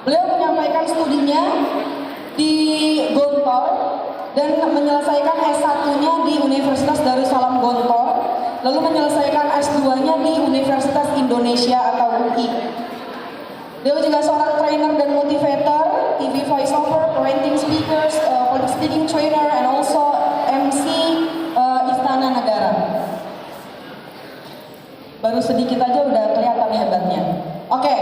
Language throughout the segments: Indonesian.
Beliau menyampaikan studinya di Gontor dan menyelesaikan S1-nya di Universitas Darussalam Gontor, lalu menyelesaikan S2-nya di Universitas Indonesia atau UI. Beliau juga seorang trainer dan motivator, TV voiceover, parenting speakers, public speaking trainer, and also MC Istana Negara. Baru sedikit aja udah kelihatan hebatnya. Oke,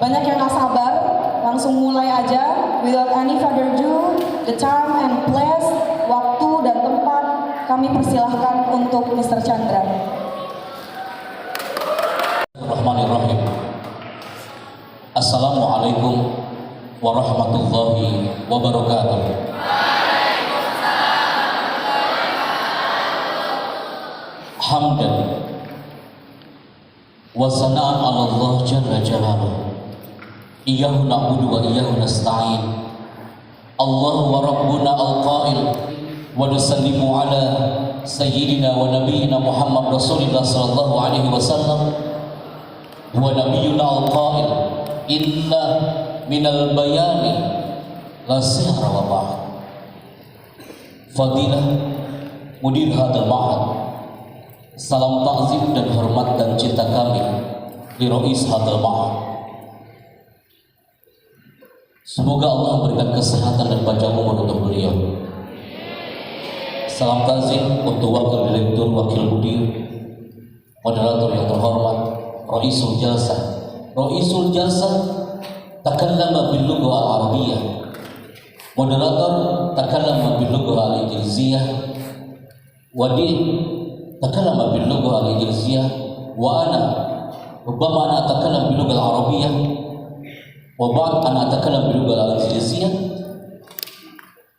banyak yang gak sabar, langsung mulai aja. Without any further ado, the time and place, waktu dan tempat kami persilahkan untuk Mr. Chandra. Bismillahirrahmanirrahim. Assalamualaikum warahmatullahi wabarakatuh. Hamdan wa sana'an 'ala Allah jalla jalaluhu. Iyyahu na'budu wa iyyahu nasta'in. Allah wa rabbuna al-qail wa nusallimu ala sayyidina wa nabiyyina Muhammad Rasulillah sallallahu alaihi wasallam wa nabiyyuna al-qail inna minal bayani la sihra wa ba'd. Fadilah mudir hadal ma'had, salam ta'zim dan hormat dan cinta kami li rais hadal ma'had. Semoga Allah memberikan kesehatan dan panjang umur untuk beliau. Salam ta'zim untuk wakil direktur, wakil mudir, moderator yang terhormat, Raisul Jalsah. Raisul Jalsah takallama bil lughah al-arabiyyah. Moderator takallama bil lughah al-injiliziyah. Wadi takallama bil lughah al-injiliziyah wa ana rubbama ana atakallam bil lughah al-arabiyyah wa ba'd ana atakallam bil lughah al-injiliziyah.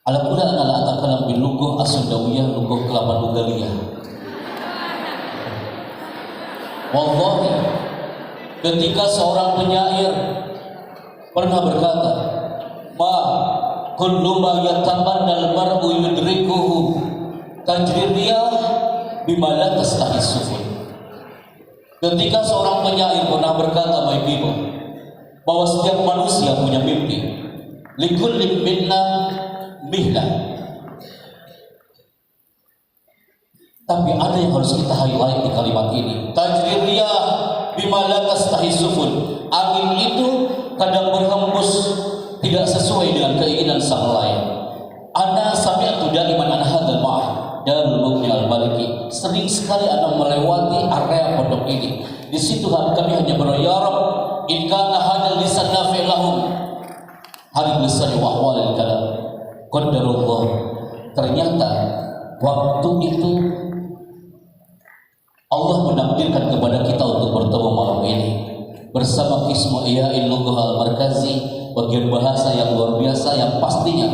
Ala kulli ana la atakallam bil lughah as-sundawiyah, lughah kelapa nugaliyah. Wallahi, ketika seorang penyair pernah berkata, "Ma kullu ma yatamannal mar'u yudrikuhu tajri riyah bima la tastahi sufun." Ketika seorang penyair pernah berkata, "My people," bahwa setiap manusia punya mimpi. Likulli minna mihna. Tapi ada yang harus kita highlight di kalimat ini. Tajri riyah bima la tastahi sufun. Angin itu kadang berhembus tidak sesuai dengan keinginan sang nelayan. Ana sami'tu daiman an hadzal ma'had Darul Mughni Al-Maliki. Sering sekali ana melewati area pondok ini. Di situ kami hanya berdoa, "Ya Rabb, in kana hadzal lisan nafi' lahum hari lisan wa ahwalil kalam." Qadarullah. Ternyata waktu itu Allah menakdirkan kepada kita untuk bertemu malam ini bersama Qismu Ihya'il Lughah Al-Markazi, bagian bahasa yang luar biasa yang pastinya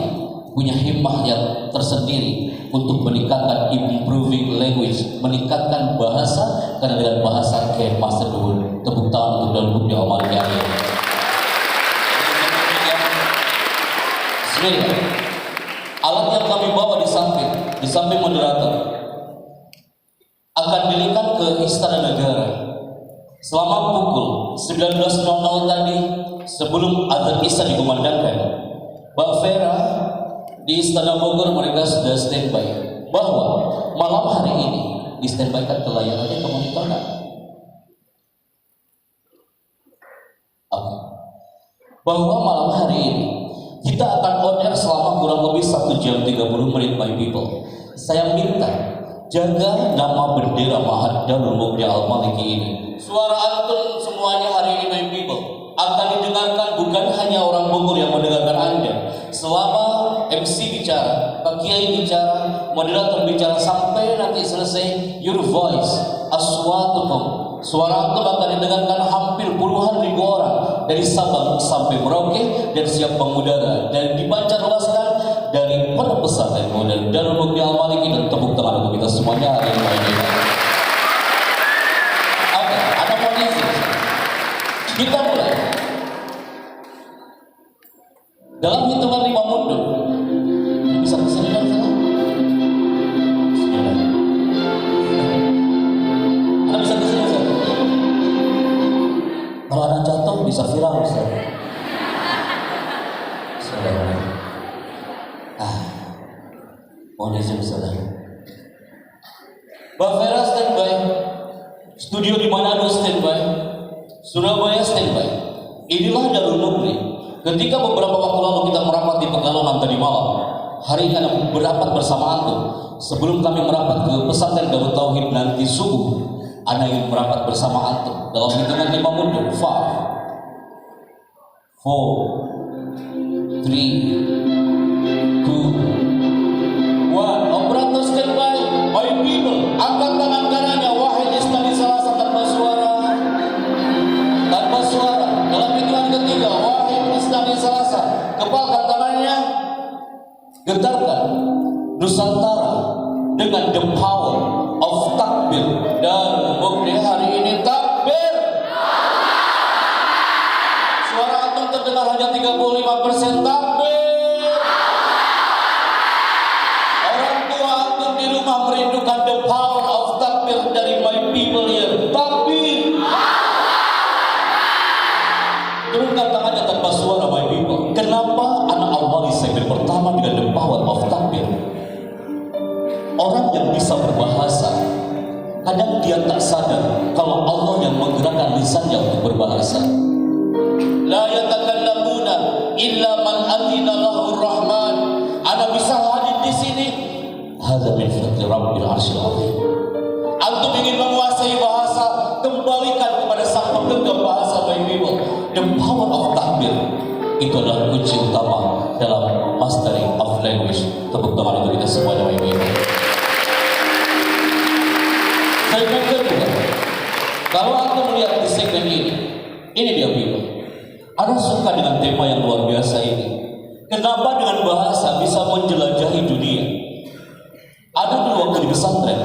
punya himmah yang tersendiri untuk meningkatkan improving language, meningkatkan bahasa, karena dengan bahasa kayak Master Dul. Tepuk tangan untuk Darul Mughni Al-Maliki. Bismillah. Alat yang kami bawa di samping moderator akan dilihat ke Istana Negara selama pukul 19.00 tadi sebelum azan Isya dikumandangkan. Mbak Vera di Istana Bogor mereka sudah standby bahwa malam hari ini di standby kan ke layanannya ke monitor kan? Bahwa malam hari ini kita akan on air selama kurang lebih 1 jam 30 menit, my people. Saya minta jaga nama bendera Ma'had Darul Mughni Al-Maliki ini. Suara antum semuanya hari ini, my people, akan didengarkan bukan hanya orang Bogor yang mendengarkan Anda. Selama MC bicara, Pak Kiai bicara, moderator bicara, sampai nanti selesai, your voice, aswatukum, suara antum akan didengarkan hampir puluhan ribu orang dari Sabang sampai Merauke dan siap mengudara dan dipancar luaskan dari Pondok Pesantren Modern Darul Mughni Al-Maliki. Dan tepuk tangan untuk kita semuanya hari ini. Oke, ada mau izin? Kita mulai. Dalam hitungan 5 mundur. Bisa kesini kan sana? Bismillah. Anda bisa kesini sana? Kalau ada jatuh bisa viral. Mohon izin saudara. Mbak Vera standby, studio di Manado standby, Surabaya standby. Inilah Darul Mukti. Ketika beberapa waktu lalu kita merapat di Pekalongan tadi malam, hari ini ada berapat bersama antum. Sebelum kami merapat ke pesantren Darut Tauhid nanti subuh, ana ingin merapat bersama antum dalam hitungan 5 mundur. 5, 4, 3, 2, 1. Operator standby. My people, angkat tangan kanannya. Wahai istana Salasa tanpa suara. Tanpa suara. Dalam hitungan ketiga, wahai istana Salasa, kepalkan tangannya. Getarkan Nusantara dengan the power of takbir. Dan Mukti hari ini takbir. Suara antum terdengar hanya 35% takbir. Orang tua antum di rumah merindukan the power of takbir dari my people here. Takbir. Turunkan tangannya tanpa suara my people. Kenapa anak awali segmen pertama dengan the power of takbir? Orang yang bisa berbahasa, kadang dia tak sadar kalau Allah yang menggerakkan lisannya untuk berbahasa. La yatakallamuna illa man adina lahu rahman. Ana bisa hadir di sini. Hadza min fadli rabbil arsyil azim. Antum ingin menguasai bahasa, kembalikan kepada sang penggenggam bahasa by people. The power of takbir itu adalah kunci utama dalam mastery of language. Tepuk tangan untuk kita semuanya by people. Segmen kedua, kalau antum melihat di segmen ini dia people. Anda suka dengan tema yang luar biasa ini. Kenapa dengan bahasa bisa menjelajahi dunia? Ada dulu waktu di pesantren.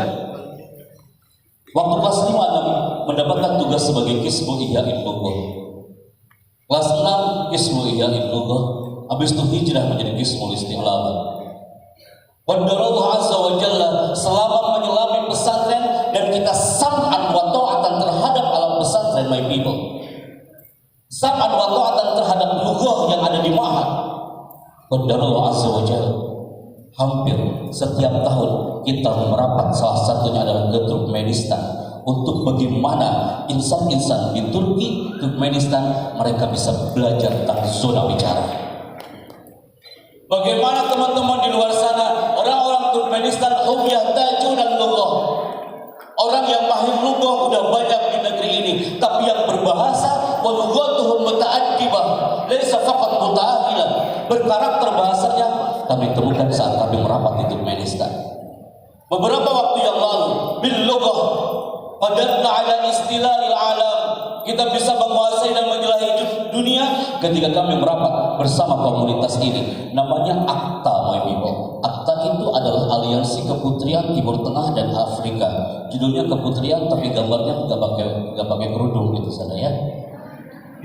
Waktu kelas 5 Anda mendapatkan tugas sebagai Qismu Ihya'il Lughah. Kelas 6 Qismu Ihya'il Lughah. Habis itu hijrah menjadi Qismul Isti'labah. Qadarallahu azza wa jalla selama menyelami pesantren dan kita sam'an wa ta'atan terhadap alam pesantren my people. Sam'an wa ta'atan terhadap lughah yang ada di ma'had. Qadarallahu azza wa jalla hampir setiap tahun kita merapat, salah satunya adalah ke Turkmenistan, untuk bagaimana insan-insan di Turki, Turkmenistan mereka bisa belajar tentang zona bicara. Bagaimana teman-teman di luar sana, orang-orang Turkmenistan hum yahtajuna lughah. Orang yang mahir lughah udah banyak di negeri ini, tapi yang berbahasa wa lughatuhum muta'addibah, laisa faqat muta'ahhilah. Berkarakter bahasanya kami temukan saat kami merapat di Turkmenistan. Beberapa waktu yang lalu, bil lughah qadarna ala istilahil alam. Kita bisa menguasai dan menjelajahi dunia ketika kami merapat bersama komunitas ini. Namanya ACTA my people. ACTA itu adalah Aliansi Keputrian Timur Tengah dan Afrika. Judulnya keputrian tapi gambarnya nggak pakai kerudung gitu sana ya.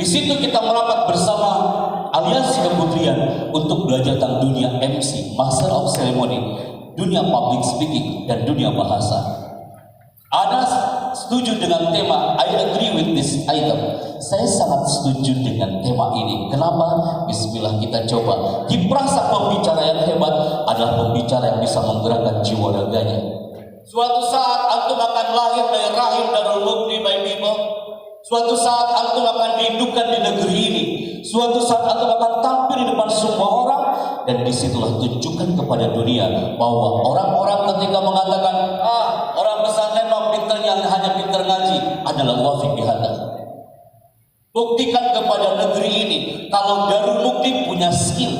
Di situ kita merapat bersama Aliansi Keputrian untuk belajar tentang dunia MC, Master of Ceremony, dunia public speaking dan dunia bahasa. Ana setuju dengan tema, I agree with this item. Saya sangat setuju dengan tema ini. Kenapa? Bismillah kita coba. Kiprasa pembicara yang hebat adalah pembicara yang bisa menggerakkan jiwa raganya. Suatu saat antum akan lahir dari rahim Darul Mukti my people. Suatu saat antum akan dihidupkan di negeri ini. Suatu saat antum akan tampil di depan semua orang. Dan disitulah tunjukkan kepada dunia bahwa orang-orang ketika mengatakan orang pesantren mau pinternya hanya pinter ngaji adalah wafik bihada. Buktikan kepada negeri ini kalau Darul Mukti punya skill.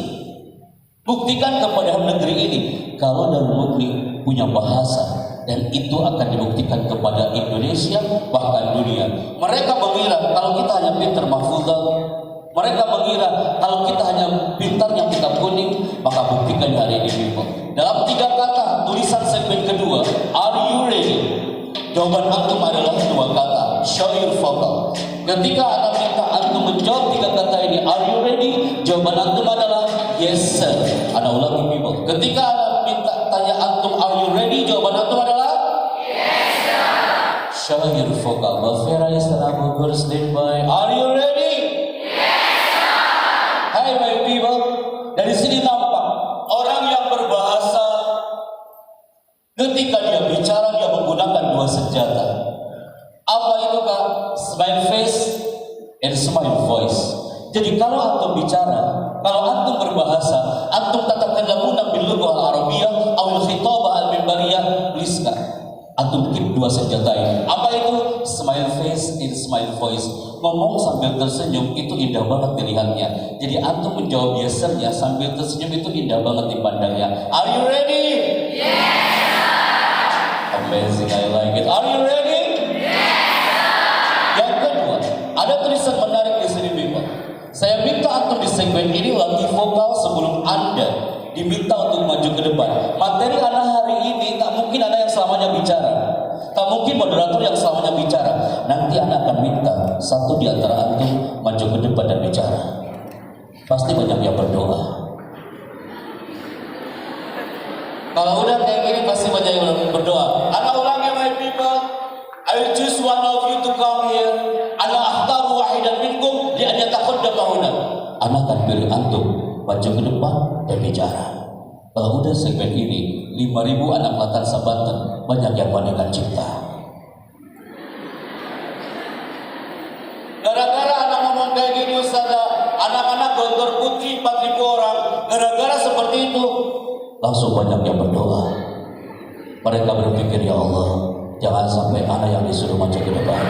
Buktikan kepada negeri ini kalau Darul Mukti punya bahasa. Dan itu akan dibuktikan kepada Indonesia bahkan dunia. Mereka mengira kalau kita hanya pinter mahfudzah, mereka mengira kalau kita hanya pintarnya kitab kuning, maka buktikan hari ini people. Dalam 3 kata tulisan segmen kedua, are you ready? Jawaban antum adalah 2 kata, show your photo. Ketika Anda minta antum menjawab 3 kata ini, are you ready? Jawaban antum adalah yes sir. Anda ulangi people. Ketika Anda minta tanya antum are you ready? Jawaban antum adalah yes sir. Show your photo. Bafera Istana Bogor standby. Are you ready? Hai my people, dari sini nampak orang yang berbahasa, smile face and smile voice. Jadi kalau antum bicara, kalau antum berbahasa, antum tatakallamuna bil lughah al-arabiyyah aw al-khitabah al-mimbariyah, please Kak, antum keep dua senjata ini. Apa itu? Smile face and smile voice. Ngomong sambil tersenyum itu indah banget dilihatnya. Jadi antum menjawab biasanya sambil tersenyum itu indah banget dipandangnya. Are you ready? Yeah. Amazing, I like it. Are you ready? Yeah. Yang kedua, ada tulisan menarik di sini, Bapak. Saya minta antum di segmen ini latih vokal sebelum Anda diminta untuk maju ke depan. Materi Anda hari ini tak mungkin ada yang selamanya bicara. Tak mungkin moderator yang selamanya bicara. Nanti Anda akan minta satu di antara antum maju ke depan dan bicara. Pasti banyak yang berdoa. Kalau udah kayak gini pasti banyak yang berdoa. Ana ulangi, my people. I will choose one of you to come here. Ana akhtaru wahidan minkum li an yataqaddama huna. Ana akan pilih antum maju ke depan dan bicara. Kalau udah segmen ini 5.000 anak Latansa Banten banyak yang wanita cipta. Gara-gara anak ngomong kayak gini Ustazah, anak-anak Gontor Putri 4.000 orang, gara-gara seperti itu langsung banyak yang berdoa. Mereka berpikir, ya Allah, jangan sampai anak yang disuruh maju ke depan.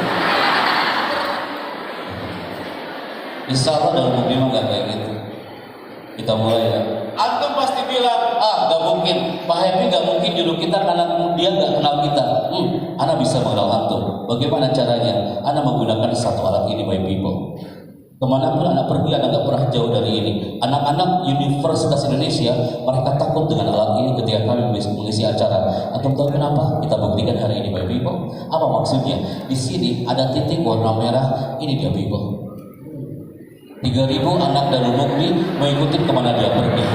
Insya Allah dalam mimpi mah gak kayak gitu. Kita mulai ya. Antum pasti bilang, gak mungkin. Pak Happy gak mungkin jodoh kita karena dia gak kenal kita. Ana bisa mengenal antum. Bagaimana caranya? Ana menggunakan satu alat ini, my people. Kemanapun anak pergi, anak gak pernah jauh dari ini. Anak-anak Universitas Indonesia, mereka takut dengan alat ini ketika kami mengisi acara. Antum tahu kenapa? Kita buktikan hari ini, my people. Apa maksudnya? Di sini ada titik warna merah. Ini dia, people. 3.000 anak Darul Mukti mengikuti kemana dia pergi.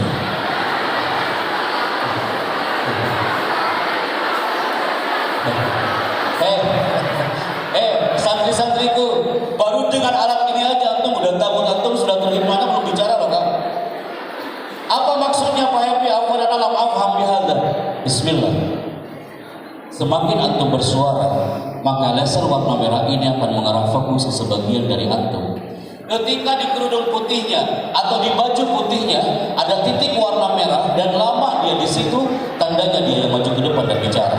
Santri-santriku, baru dengan alat ini aja antum udah takut, antum sudah terhipnotis belum bicara loh Kak. Apa maksudnya Pak Happy? Apa dan alam afham bihadza? Bismillah. Semakin antum bersuara, maka laser warna merah ini akan mengarah fokus ke sebagian dari antum. Ketika di kerudung putihnya atau di baju putihnya ada titik warna merah dan lama dia di situ, tandanya dia yang maju ke depan dan bicara.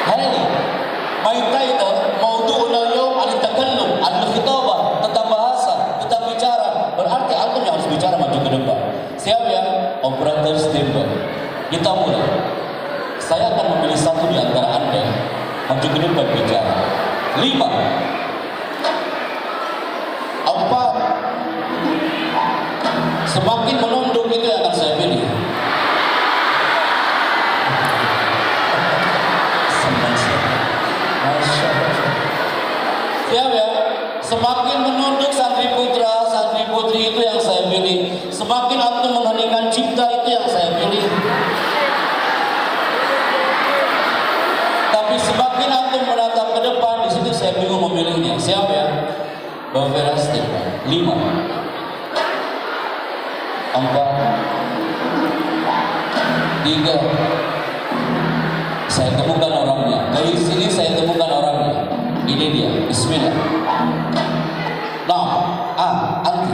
Hai, my title maudu'una al-yawm al-takallum, al-khitabah, tentang bahasa, tentang bicara. Berarti antum yang harus bicara maju ke depan. Siap ya? Operator standby. Kita mulai. Saya akan memilih satu di antara Anda maju ke depan bicara. 5, 4, semakin menunduk itu yang akan saya pilih. Siap ya? Semakin menunduk santri putra, santri putri itu yang saya pilih. Semakin antum mengheningkan cipta itu yang saya pilih. Tapi semakin antum menatap ke depan, di situ saya bingung memilihnya. Siap ya? Beberes 5, 4, tiga. Saya temukan orangnya. Dari sini saya temukan orangnya. Ini dia. Bismillah. Nah, anti.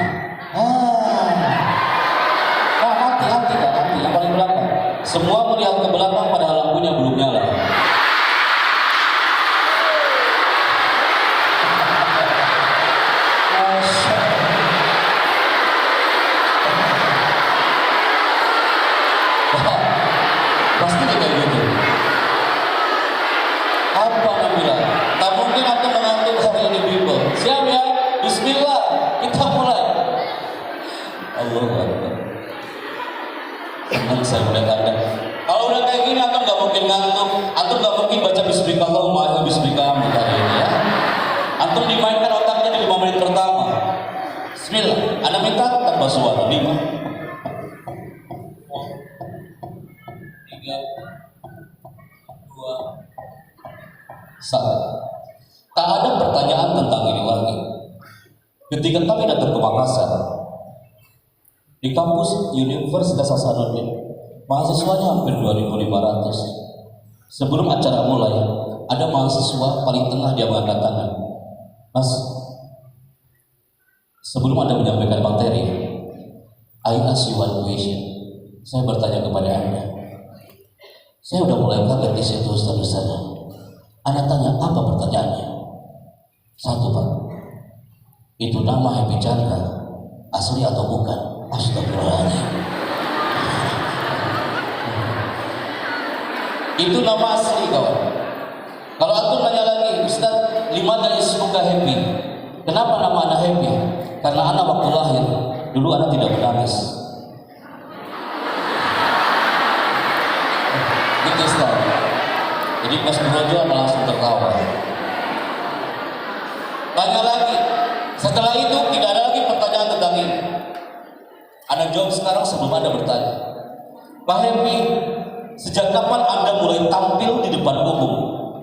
Anti yang paling belakang. Semua melihat ke belakang padahal lampunya belum nyala. Pasti kayak gitu. Apa namanya? Tak mungkin aku mengantuk hari ini, people. Siap ya? Bismillah, kita mulai. Allahu Akbar. Senang saya melihat Anda. Kalau udah kayak gini, antum gak mungkin ngantuk. Antum gak mungkin baca Bismillahirrahmanirrahim, Bismillahirrahmanirrahim hari ini ya. Antum dimainkan otaknya di 5 menit pertama. Bismillah. Anda minta tanpa suara. 5, 3, 2, 1. Tak ada pertanyaan tentang ini lagi. Ketika kami datang ke Makassar, di kampus Universitas Hasanuddin, mahasiswanya hampir 2.500. Sebelum acara mulai, ada mahasiswa paling tengah dia mengangkat tangan. Mas, sebelum Anda menyampaikan materi, I ask you one question. Saya bertanya kepada Anda. Saya udah mulai kaget di situ, Ustaz. Anda tanya apa pertanyaannya? Satu, Pak. Itu nama Happy Chandra asli atau bukan? Astagfirullahaladzim. Itu nama asli, kawan. Kalau antum nanya lagi, Ustaz, limana ismuka Happy? Kenapa nama anak Happy? Karena anak waktu lahir dulu anak tidak menangis. Gitu, Ustaz. Jadi pas berojo anak langsung tertawa. Tanya lagi. Setelah itu tidak ada lagi pertanyaan tentang ini. Anda jawab sekarang sebelum Anda bertanya. Pak Happy, sejak kapan Anda mulai tampil di depan umum?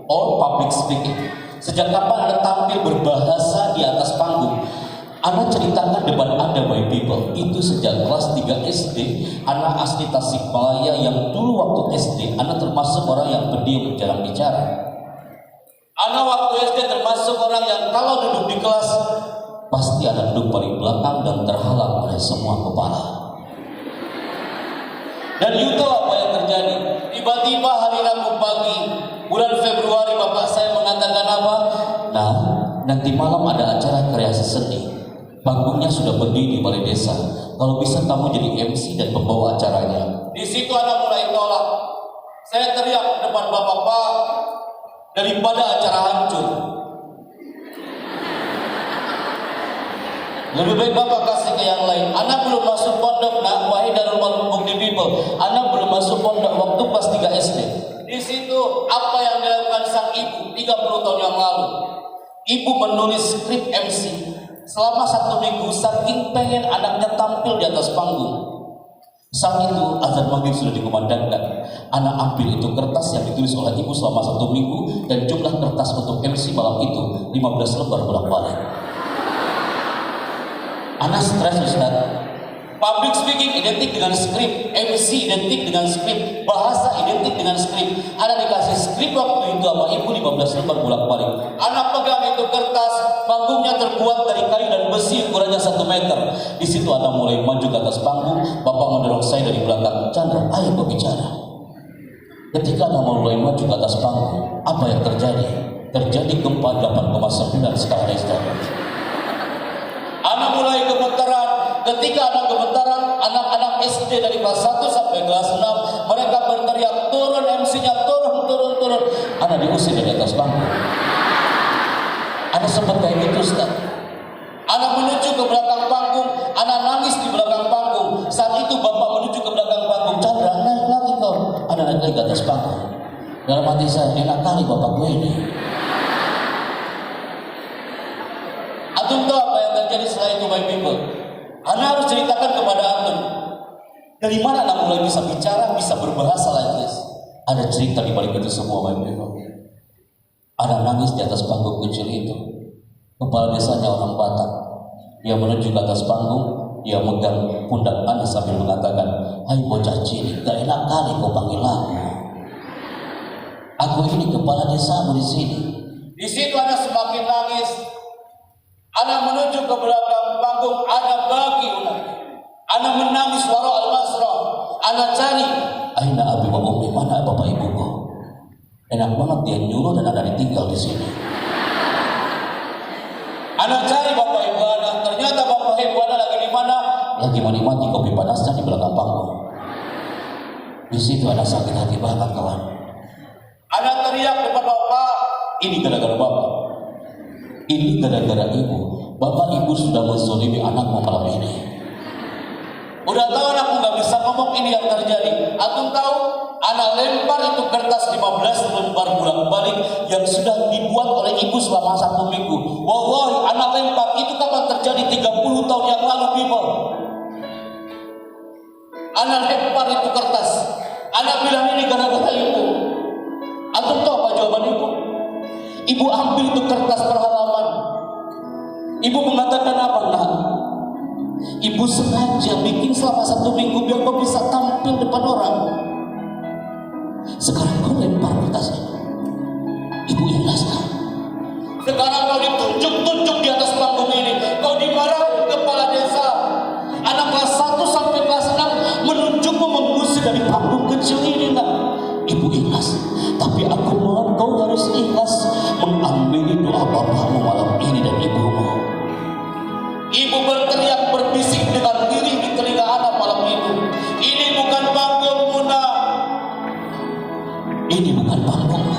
Or public speaking. Sejak kapan Anda tampil berbahasa di atas panggung? Anda ceritakan depan Anda by people. Itu sejak kelas 3 SD. Anda asli Tasikmalaya yang dulu waktu SD Anda termasuk orang yang pendiam, jarang bicara. Anda waktu SD termasuk orang yang kalau duduk di kelas pasti Anda duduk paling belakang dan terhalang oleh semua kepala. Dan you tahu apa yang terjadi? Tiba-tiba hari Rabu pagi bulan Februari bapak saya mengatakan apa? Nah, nanti malam ada acara kreasi seni. Panggungnya sudah berdiri di balai desa. Kalau bisa kamu jadi MC dan pembawa acaranya. Di situ Anda mulai tolak. Saya teriak depan bapak-bapak, daripada acara hancur, lebih baik bapak kasih ke yang lain. Anak belum masuk pondok, nak, wahai Darul Bukti People. Anak belum masuk pondok waktu kelas 3 SD. Di situ apa yang dilakukan sang ibu 30 tahun yang lalu? Ibu menulis skrip MC. Selama 1 minggu saking pengen anaknya tampil di atas panggung. Saat itu azan maghrib sudah dikumandangkan. Anak ambil itu kertas yang ditulis oleh ibu selama 1 minggu dan jumlah kertas untuk MC malam itu 15 lembar bolak-balik. Anak stres, Ustaz. Public speaking identik dengan skrip, MC identik dengan skrip, bahasa identik dengan skrip. Anak dikasih skrip waktu itu sama ibu 15 lembar bolak-balik. Anak pegang itu kertas, panggungnya terbuat dari kayu dan besi ukurannya 1 meter. Di situ anak mulai maju ke atas panggung. Bapak mendorong saya dari belakang. Chandra, ayo kau bicara. Ketika anak mulai maju ke atas panggung, apa yang terjadi? Terjadi gempa 8,9 skala Richter. Anak mulai gemetaran. Ketika anak gemetaran, anak-anak SD dari kelas 1 sampai kelas 6, mereka berteriak, turun MC-nya, turun. Anak diusir dari atas panggung. Anak sempat kayak gitu, Ustaz. Anak menuju ke belakang panggung, anak nangis di belakang panggung. Saat itu bapak menuju ke belakang panggung. Chandra, naik lagi kau. Anak naik lagi ke atas panggung. Dalam hati saya, enak kali bapak gue ini. Antum tahu apa yang terjadi setelah itu, my people? Anda harus ceritakan kepada antum. Dari mana anak mulai bisa bicara, bisa berbahasa like this? Ada cerita di balik itu semua, my people. Anak nangis di atas panggung kecil itu. Kepala desanya orang Batak. Dia menuju ke atas panggung, dia megang pundak anak sambil mengatakan, hai bocah cilik, gak enak kali kau panggil aku. Aku ini kepala desamu di sini. Di situ anak semakin nangis. Anak menuju ke belakang panggung, anak bagi anak menangis wara al-masra. Anak cari, aina abi wa ummi, mana bapak ibuku? Enak banget dia nyuruh dan anak ditinggal di sini. Anak cari bapak ibu anak, ternyata bapak ibu anak lagi di mana? Lagi menikmati kopi panasnya di belakang panggung. Di situ anak sakit hati banget, kawan. Anak teriak depan bapak, ini gara-gara bapak. Ini gara-gara ibu. Bapak ibu sudah menzolimi anakmu malam ini. Udah tahu anakku gak bisa ngomong, ini yang terjadi. Antum tahu? Anak lempar itu kertas 15 lembar bolak-balik yang sudah dibuat oleh ibu selama 1 minggu. Wallahi, anak lempar itu kapan terjadi? 30 tahun yang lalu, people. Anak lempar itu kertas. Anak bilang ini gara-gara ibu. Antum tahu apa jawaban ibu? Ibu ambil itu kertas per halaman. Ibu mengatakan apa, nak? Ibu sengaja bikin selama 1 minggu biar kau bisa tampil depan orang. Sekarang kau lempar kertasnya. Ibu ikhlaskan. Sekarang kau ditunjuk-tunjuk di atas panggung ini. Kau dimarahi kepala desa. Anak kelas 1 sampai kelas 6 menunjukmu mengusir dari panggung kecil ini, nak. Ibu ikhlas. Tapi aku mohon kau harus ikhlas mengambil doa bapakmu malam ini dan ibumu. Ibu berteriak berbisik dengan lirih di telinga anak malam itu. Ini bukan panggungmu, nak. Ini bukan panggungmu.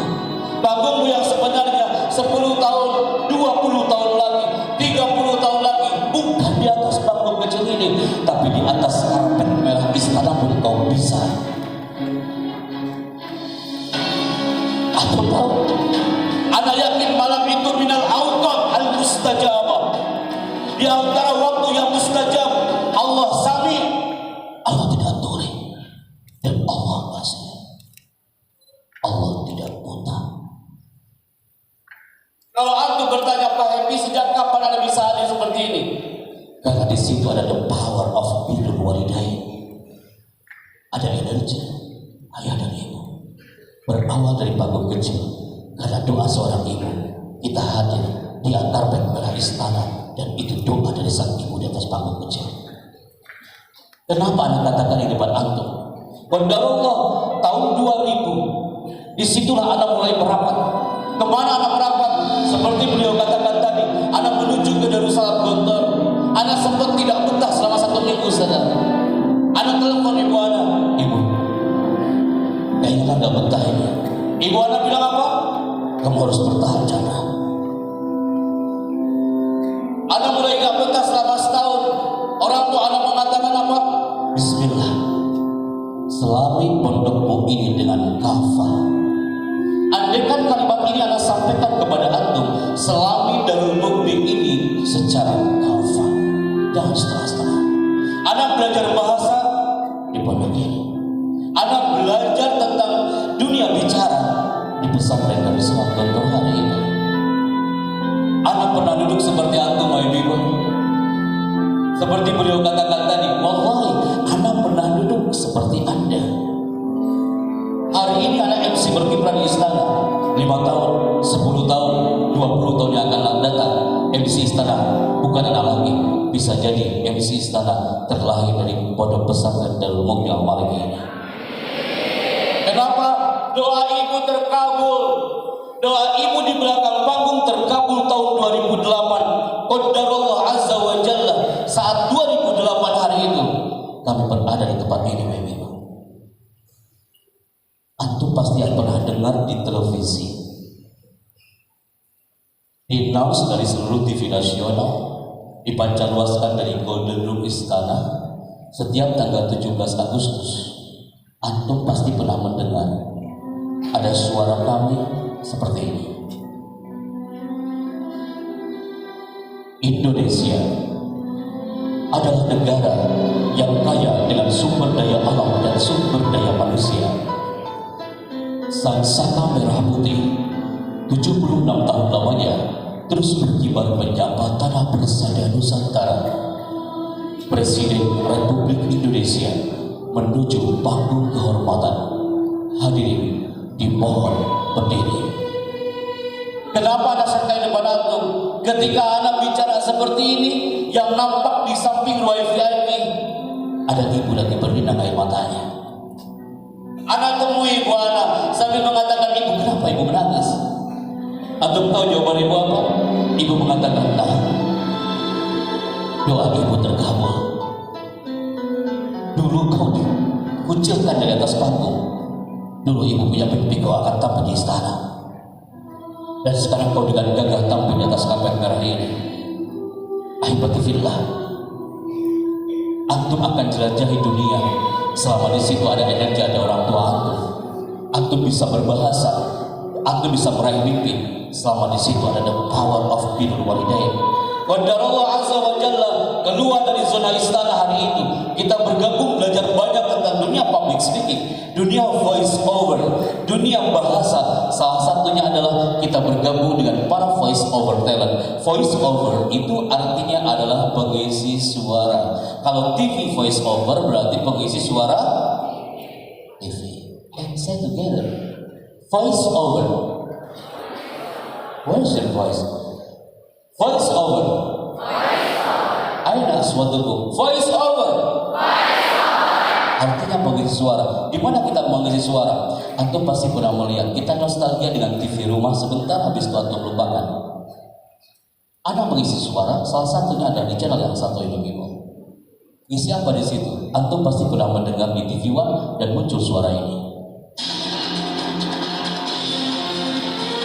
Panggungmu yang sebenarnya 10 tahun, 20 tahun lagi, 30 tahun lagi, bukan di atas panggung kecil ini, tapi di atas karpet merah istana pun kau bisa. Aku tahu, Anda yakin malam itu minal awqat al-mustajabah. Di antara waktu yang mustajab, Allah sami, Allah tidak tuli, dan Allah basir. Allah tidak buta. Kalau antum bertanya, Pak Happy, sejak kapan Anda bisa hadir seperti ini? Karena di situ ada the power of birrul walidain. Ada energi ayah dan ibu. Berawal dari panggung kecil, karena doa seorang ibu, kita hadir di karpet merah istana, dan itu doa dari sang ibu di atas panggung kecil. Kenapa Anda katakan di depan antum? Qadarullah tahun 2000, disitulah Anda mulai merapat. Kemana Anda merapat? Seperti beliau katakan tadi, Anda menuju ke Darussalam Gontor. Anda sempat tidak betah selama 1 minggu, saudara. Anda telepon ibu Anda, ibu, kayaknya nggak betah ini. Ibu Anda bilang apa? Kamu harus bertahan, Chandra. Anda mulai nggak betah selama setahun. Orang tua Anda mengatakan apa? Bismillah, selami pondokmu ini dengan kafah. Andaikan kalimat ini Anda sampaikan kepada antum, selami Darul Mukti ini secara kafah, jangan setengah-setengah. Anda belajar bahasa di pondok ini. Anda belajar tentang dunia bicara di pesantren Darussalam Gontor hari ini. Anda pernah duduk seperti antum, ibu. Seperti beliau katakan tadi, wallahi, Anda pernah duduk seperti Anda. Hari ini anak MC berkiprah di istana 5 tahun, 10 tahun, 20 tahun yang akan datang. MC istana bukan anak lagi, bisa jadi MC istana terlahir dari pondok pesantren Darul Mukti Al-Maliki ini. Kenapa? Doa ibu terkabul. Doa ibu di belakang panggung terkabul tahun 2008. Qadarullah azza wa jalla. Saat 2008 hari itu kami berada di tempat ini, memang. Antum pasti yang pernah dengar di televisi, announce dari seluruh TV nasional, dipancarluaskan dari Golden Room Istana setiap tanggal 17 Agustus. Antum pasti pernah mendengar ada suara kami seperti ini. Indonesia adalah negara yang kaya dengan sumber daya alam dan sumber daya manusia. Sang Saka Merah Putih 76 tahun lamanya terus berkibar menyapa tanah persada Nusantara. Presiden Republik Indonesia menuju panggung kehormatan. Hadirin dimohon berdiri. Kenapa Anda sertai depan antum? Ketika Anda bicara seperti ini, yang nampak di samping ruang VIP ada ibu lagi berlinang air matanya. Anak temui ibu anak sambil mengatakan, ibu, kenapa ibu menangis? Antum tahu jawaban ibu apa? Ibu mengatakan, nah, doa ibu terkabul. Dulu kau dikucilkan dari atas panggung. Dulu ibu punya mimpi kau akan tampil di istana. Dan sekarang kau dengan gagah tampil di atas karpet merah ini. Ahibatifillah, antum akan jelajahi dunia. Selama di situ ada energi, ada orang tua antum. Antum bisa berbahasa, antum bisa meraih mimpi. Selama di situ ada the power of birrul walidain. Qadarullah azza wa jalla keluar dari zona istana hari itu. Kita bergabung belajar banyak tentang dunia public speaking, dunia voice over, dunia bahasa. Salah satunya adalah kita bergabung dengan para voice over talent. Voice over itu artinya adalah pengisi suara. Kalau TV voice over berarti pengisi suara TV. Say together. Voice over. Where is your voice? Voice over. Aina aswatukum. Voice over. Artinya pengisi suara. Di mana kita mengisi suara? Antum pasti pernah melihat. Kita nostalgia dengan TV rumah sebentar, habis itu antum lupakan. Ada mengisi suara. Salah satunya ada di channel yang satu ini, Ibu. Isi apa di situ? Antum pasti pernah mendengar di TV One dan muncul suara ini.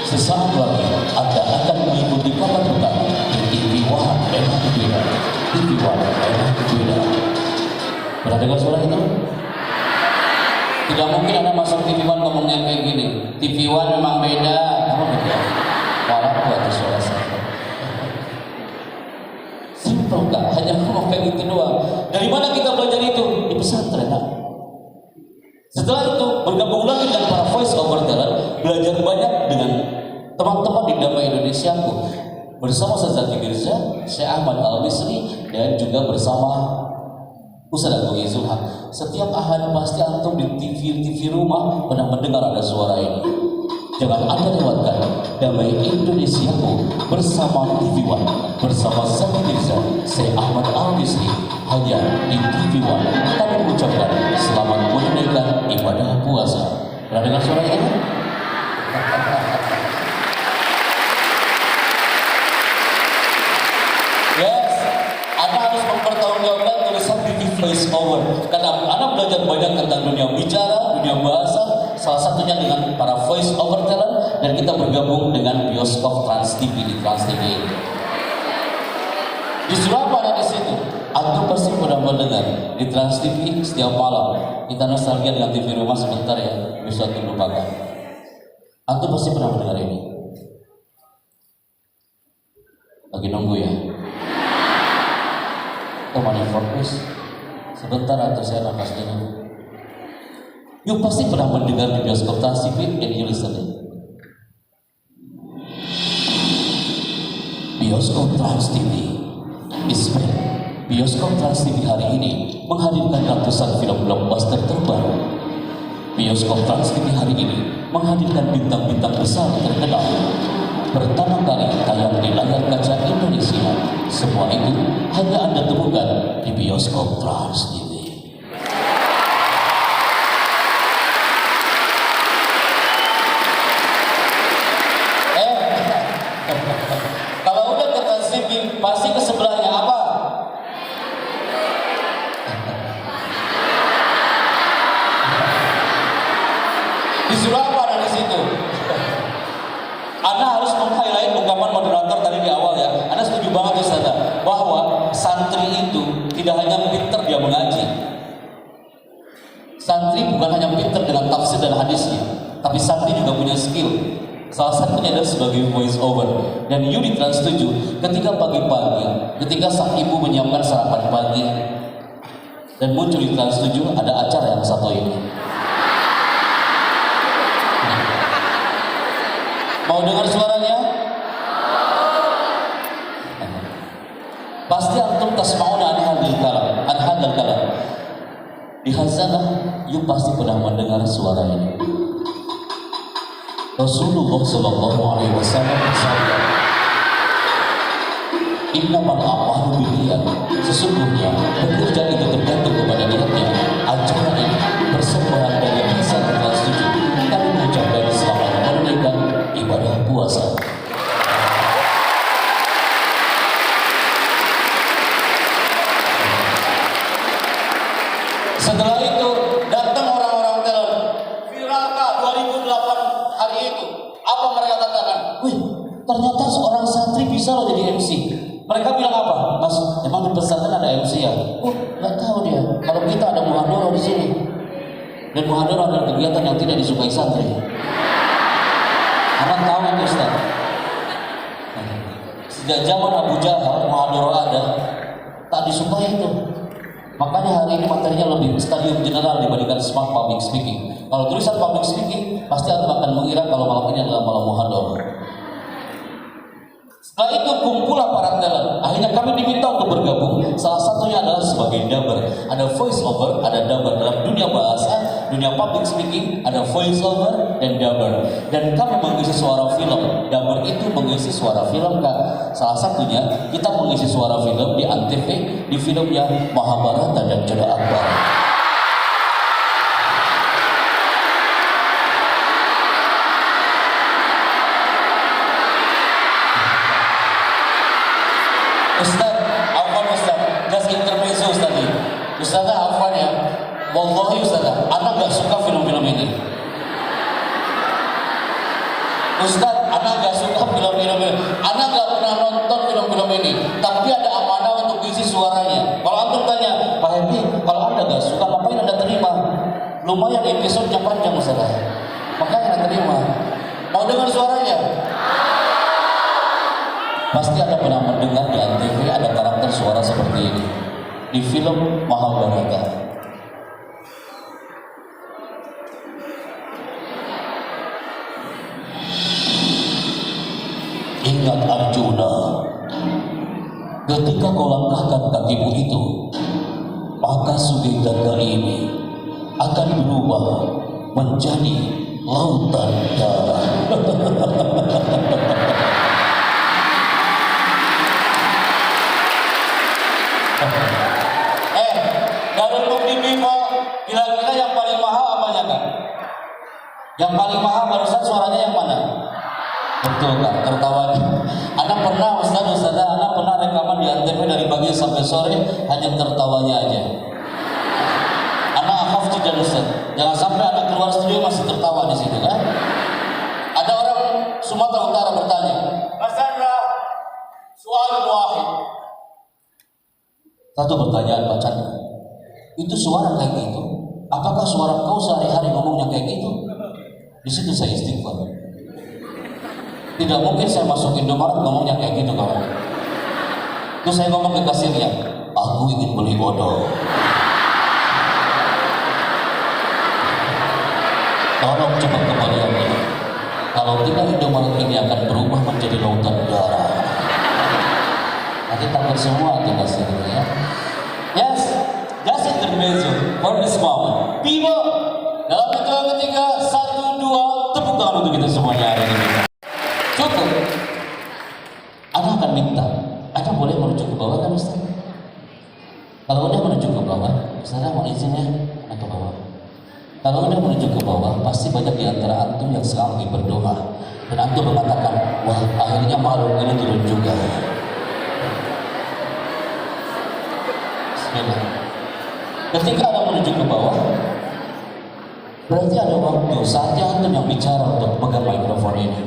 Sesaat lagi Anda akan mengikuti kabar pertama di TV One enak beda. TV One enak beda. Pernah dengar suara itu? Tidak mungkin Anda masuk TV One ngomongnya kayak gini. TV One memang beda. Apa betul? Walau buat suara saya. Simple Kak, hanya ngomong kayak gitu doang. Dari mana kita belajar itu? Di pesantren. Setelah itu bergabung lagi dengan para voice over talent, belajar banyak dengan teman-teman di Damai Indonesiaku bersama Ustaz Zaki Mirza, Syekh Ahmad Al-Misri, dan juga bersama Ustaz Agung Zulhaq. Setiap ahad pasti antum di TV rumah pernah mendengar ada suara ini. Jangan Anda lewatkan Damai Indonesiaku bersama TV One, bersama Zaki Mirza, Syekh Ahmad Al-Misri, hanya di TV One. Kami mengucapkan selamat menunaikan ibadah puasa. Pernah dengar suara itu? Yes, Anda harus mempertanggungjawabkan tulisan TV voice over. Karena Anda belajar banyak tentang dunia bicara, dunia bahasa, salah satunya dengan para voice over talent, dan kita bergabung dengan bioskop Trans TV di Trans TV ini. Justru apa ada di situ? Antum pasti pernah mendengar di Trans TV setiap malam. Kita nostalgia dengan TV rumah sebentar ya, bisa terlupakan. Antum pasti pernah mendengar ini. Lagi nunggu ya. Teman yang fokus. Sebentar atau saya nafas dulu. You pasti pernah mendengar di bioskop Trans TV and you listening. Bioskop Trans TV is back. Bioskop Trans TV hari ini menghadirkan ratusan film blockbuster terbaru. Bioskop Trans TV hari ini menghadirkan bintang-bintang besar terkenal. Pertama kali tayang di layar kaca Indonesia. Semua itu hanya Anda temukan di bioskop Trans TV. Kalau udah ke Trans TV, pasti ke sebelahnya apa? Disuruh apa ada di situ? Anda harus meng-highlight ungkapan moderator tadi di awal ya. Anda setuju banget Ustaz bahwa santri itu tidak hanya pinter dia mengaji. Santri bukan hanya pinter dengan tafsir dan hadisnya, tapi santri juga punya skill. Salah satunya adalah sebagai voice over. Dan you di Trans 7 ketika pagi-pagi, ketika sang ibu menyiapkan sarapan pagi dan muncul di Trans 7 ada acara yang satu ini. Mau dengar suaranya? Pasti antum tasma'una an hadal kalam. Di hazanah, you pasti pernah mendengar suara ini. Rasulullah sallallahu alaihi wasallam bersabda, "Innamal a'malu binniyat." Sesungguhnya pekerjaan itu tergantung kepada niatnya. Acara ini persembahan dari lisan Trans 7. Kami mengucapkan selamat menunaikan ibadah puasa. Setelah itu datang orang-orang talent. Viralkah 2008 hari itu? Apa mereka katakan? Wih, ternyata seorang santri bisa loh jadi MC. Mereka bilang apa? Mas, emang di pesantren ada MC ya? Oh, nggak tahu dia. Kalau kita ada muhadharah di sini. Dan muhadharah adalah kegiatan yang tidak disukai santri. Anak tahu itu Ustaz. Sejak zaman Abu Jahal muhadharah ada, tak disukai itu. Makanya hari ini materinya lebih stadium general dibandingkan smart public speaking. Kalau tulisan public speaking, pasti antum akan mengira kalau malam ini adalah malam muhadharah. Setelah itu kumpulah para talent. Akhirnya kami diminta untuk bergabung. Salah satunya adalah sebagai dubber. Ada voice over, ada dubber. Dalam dunia bahasa, dunia public speaking, ada voice over dan dubber. Dan kami mengisi suara film. Dubber itu mengisi suara film, Kak. Salah satunya kita mengisi suara film di Antv di filmnya Mahabharata dan Jodha Akbar. Ustaz, Afwan Ustaz, just intermezzo Ustaz ini. Ustazah Afwan ya, wallahi Ustazah, anak gak suka film-film ini. Ustaz, anak gak suka film-film ini. Anak gak pernah nonton film-film ini. Tapi ada amanah untuk isi suaranya. Kalau antum tanya, Pak Hedi, kalau anda gak suka, ngapain anda terima? Lumayan episode-nya panjang Ustazah. Makanya anda terima. Mau dengar suaranya? Pasti Anda pernah mendengar di Antv ada karakter suara seperti ini di film Mahabharata. Ingat Arjuna, ketika kau langkahkan kakimu itu, maka Sungai Gangga ini akan berubah menjadi lautan darah. Darul Mukti Bimo, kira-kira yang paling mahal apanya Kak? Yang paling mahal barusan suaranya yang mana? Betul Kak, tertawanya. Anak pernah Ustazah, anak pernah rekaman di Antv dari pagi sampai sore hanya tertawanya aja. Anak hafal dan Ustaz, jangan sampai anak keluar studio masih tertawa di situ kan? Ada orang Sumatera Utara bertanya, Mas Chandra, soal wahid. Satu pertanyaan Pak Chandra, itu suara kayak gitu, apakah suara kau sehari-hari ngomongnya kayak gitu? Di situ saya istighfar. Tidak mungkin saya masuk Indomaret ngomongnya kayak gitu kawan. Terus saya ngomong ke kasirnya, aku ingin beli bodoh. Tolong cepat kembaliannya. Kalau tidak Indomaret ini akan berubah menjadi lautan darah. Nanti takut semua tuh kasirnya ya. Yes. Just intermezzo for this moment. Bimo, dalam hitungan ketiga, 1, 2, tepuk tangan untuk kita semuanya hari ini. Cukup. Anda akan minta, Anda boleh menuju ke bawah kan Ustaz? Kalau Anda menuju ke bawah, Ustaz mau izin ya, Anda ke bawah. Kalau Anda menuju ke bawah, pasti banyak di antara antum yang sedang berdoa. Dan antum mengatakan, wah akhirnya makhluk ini turun juga. Bismillah. Ketika Anda menuju ke bawah, berarti ada waktu saatnya Anda yang bicara untuk pegang mikrofon ini.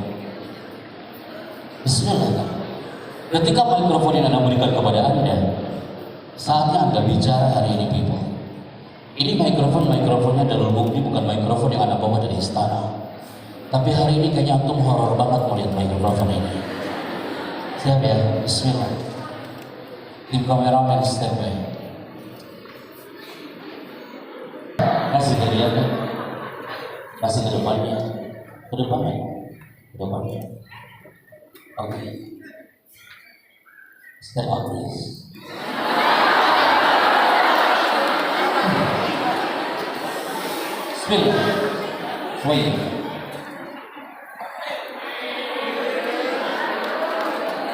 Bismillah. Ketika mikrofon ini Anda berikan kepada Anda, saatnya Anda bicara hari ini people. Ini mikrofonnya Darul Mukti bukan mikrofon yang Anda bawa dari istana. Tapi hari ini kayaknya antum horor banget melihat mikrofon ini. Siap ya? Bismillah. Tim kameramen step by. Masih terlihat kan? Masih ke depannya. Ke depannya. Ke depannya. Oke. Step up please. Spill. Wait.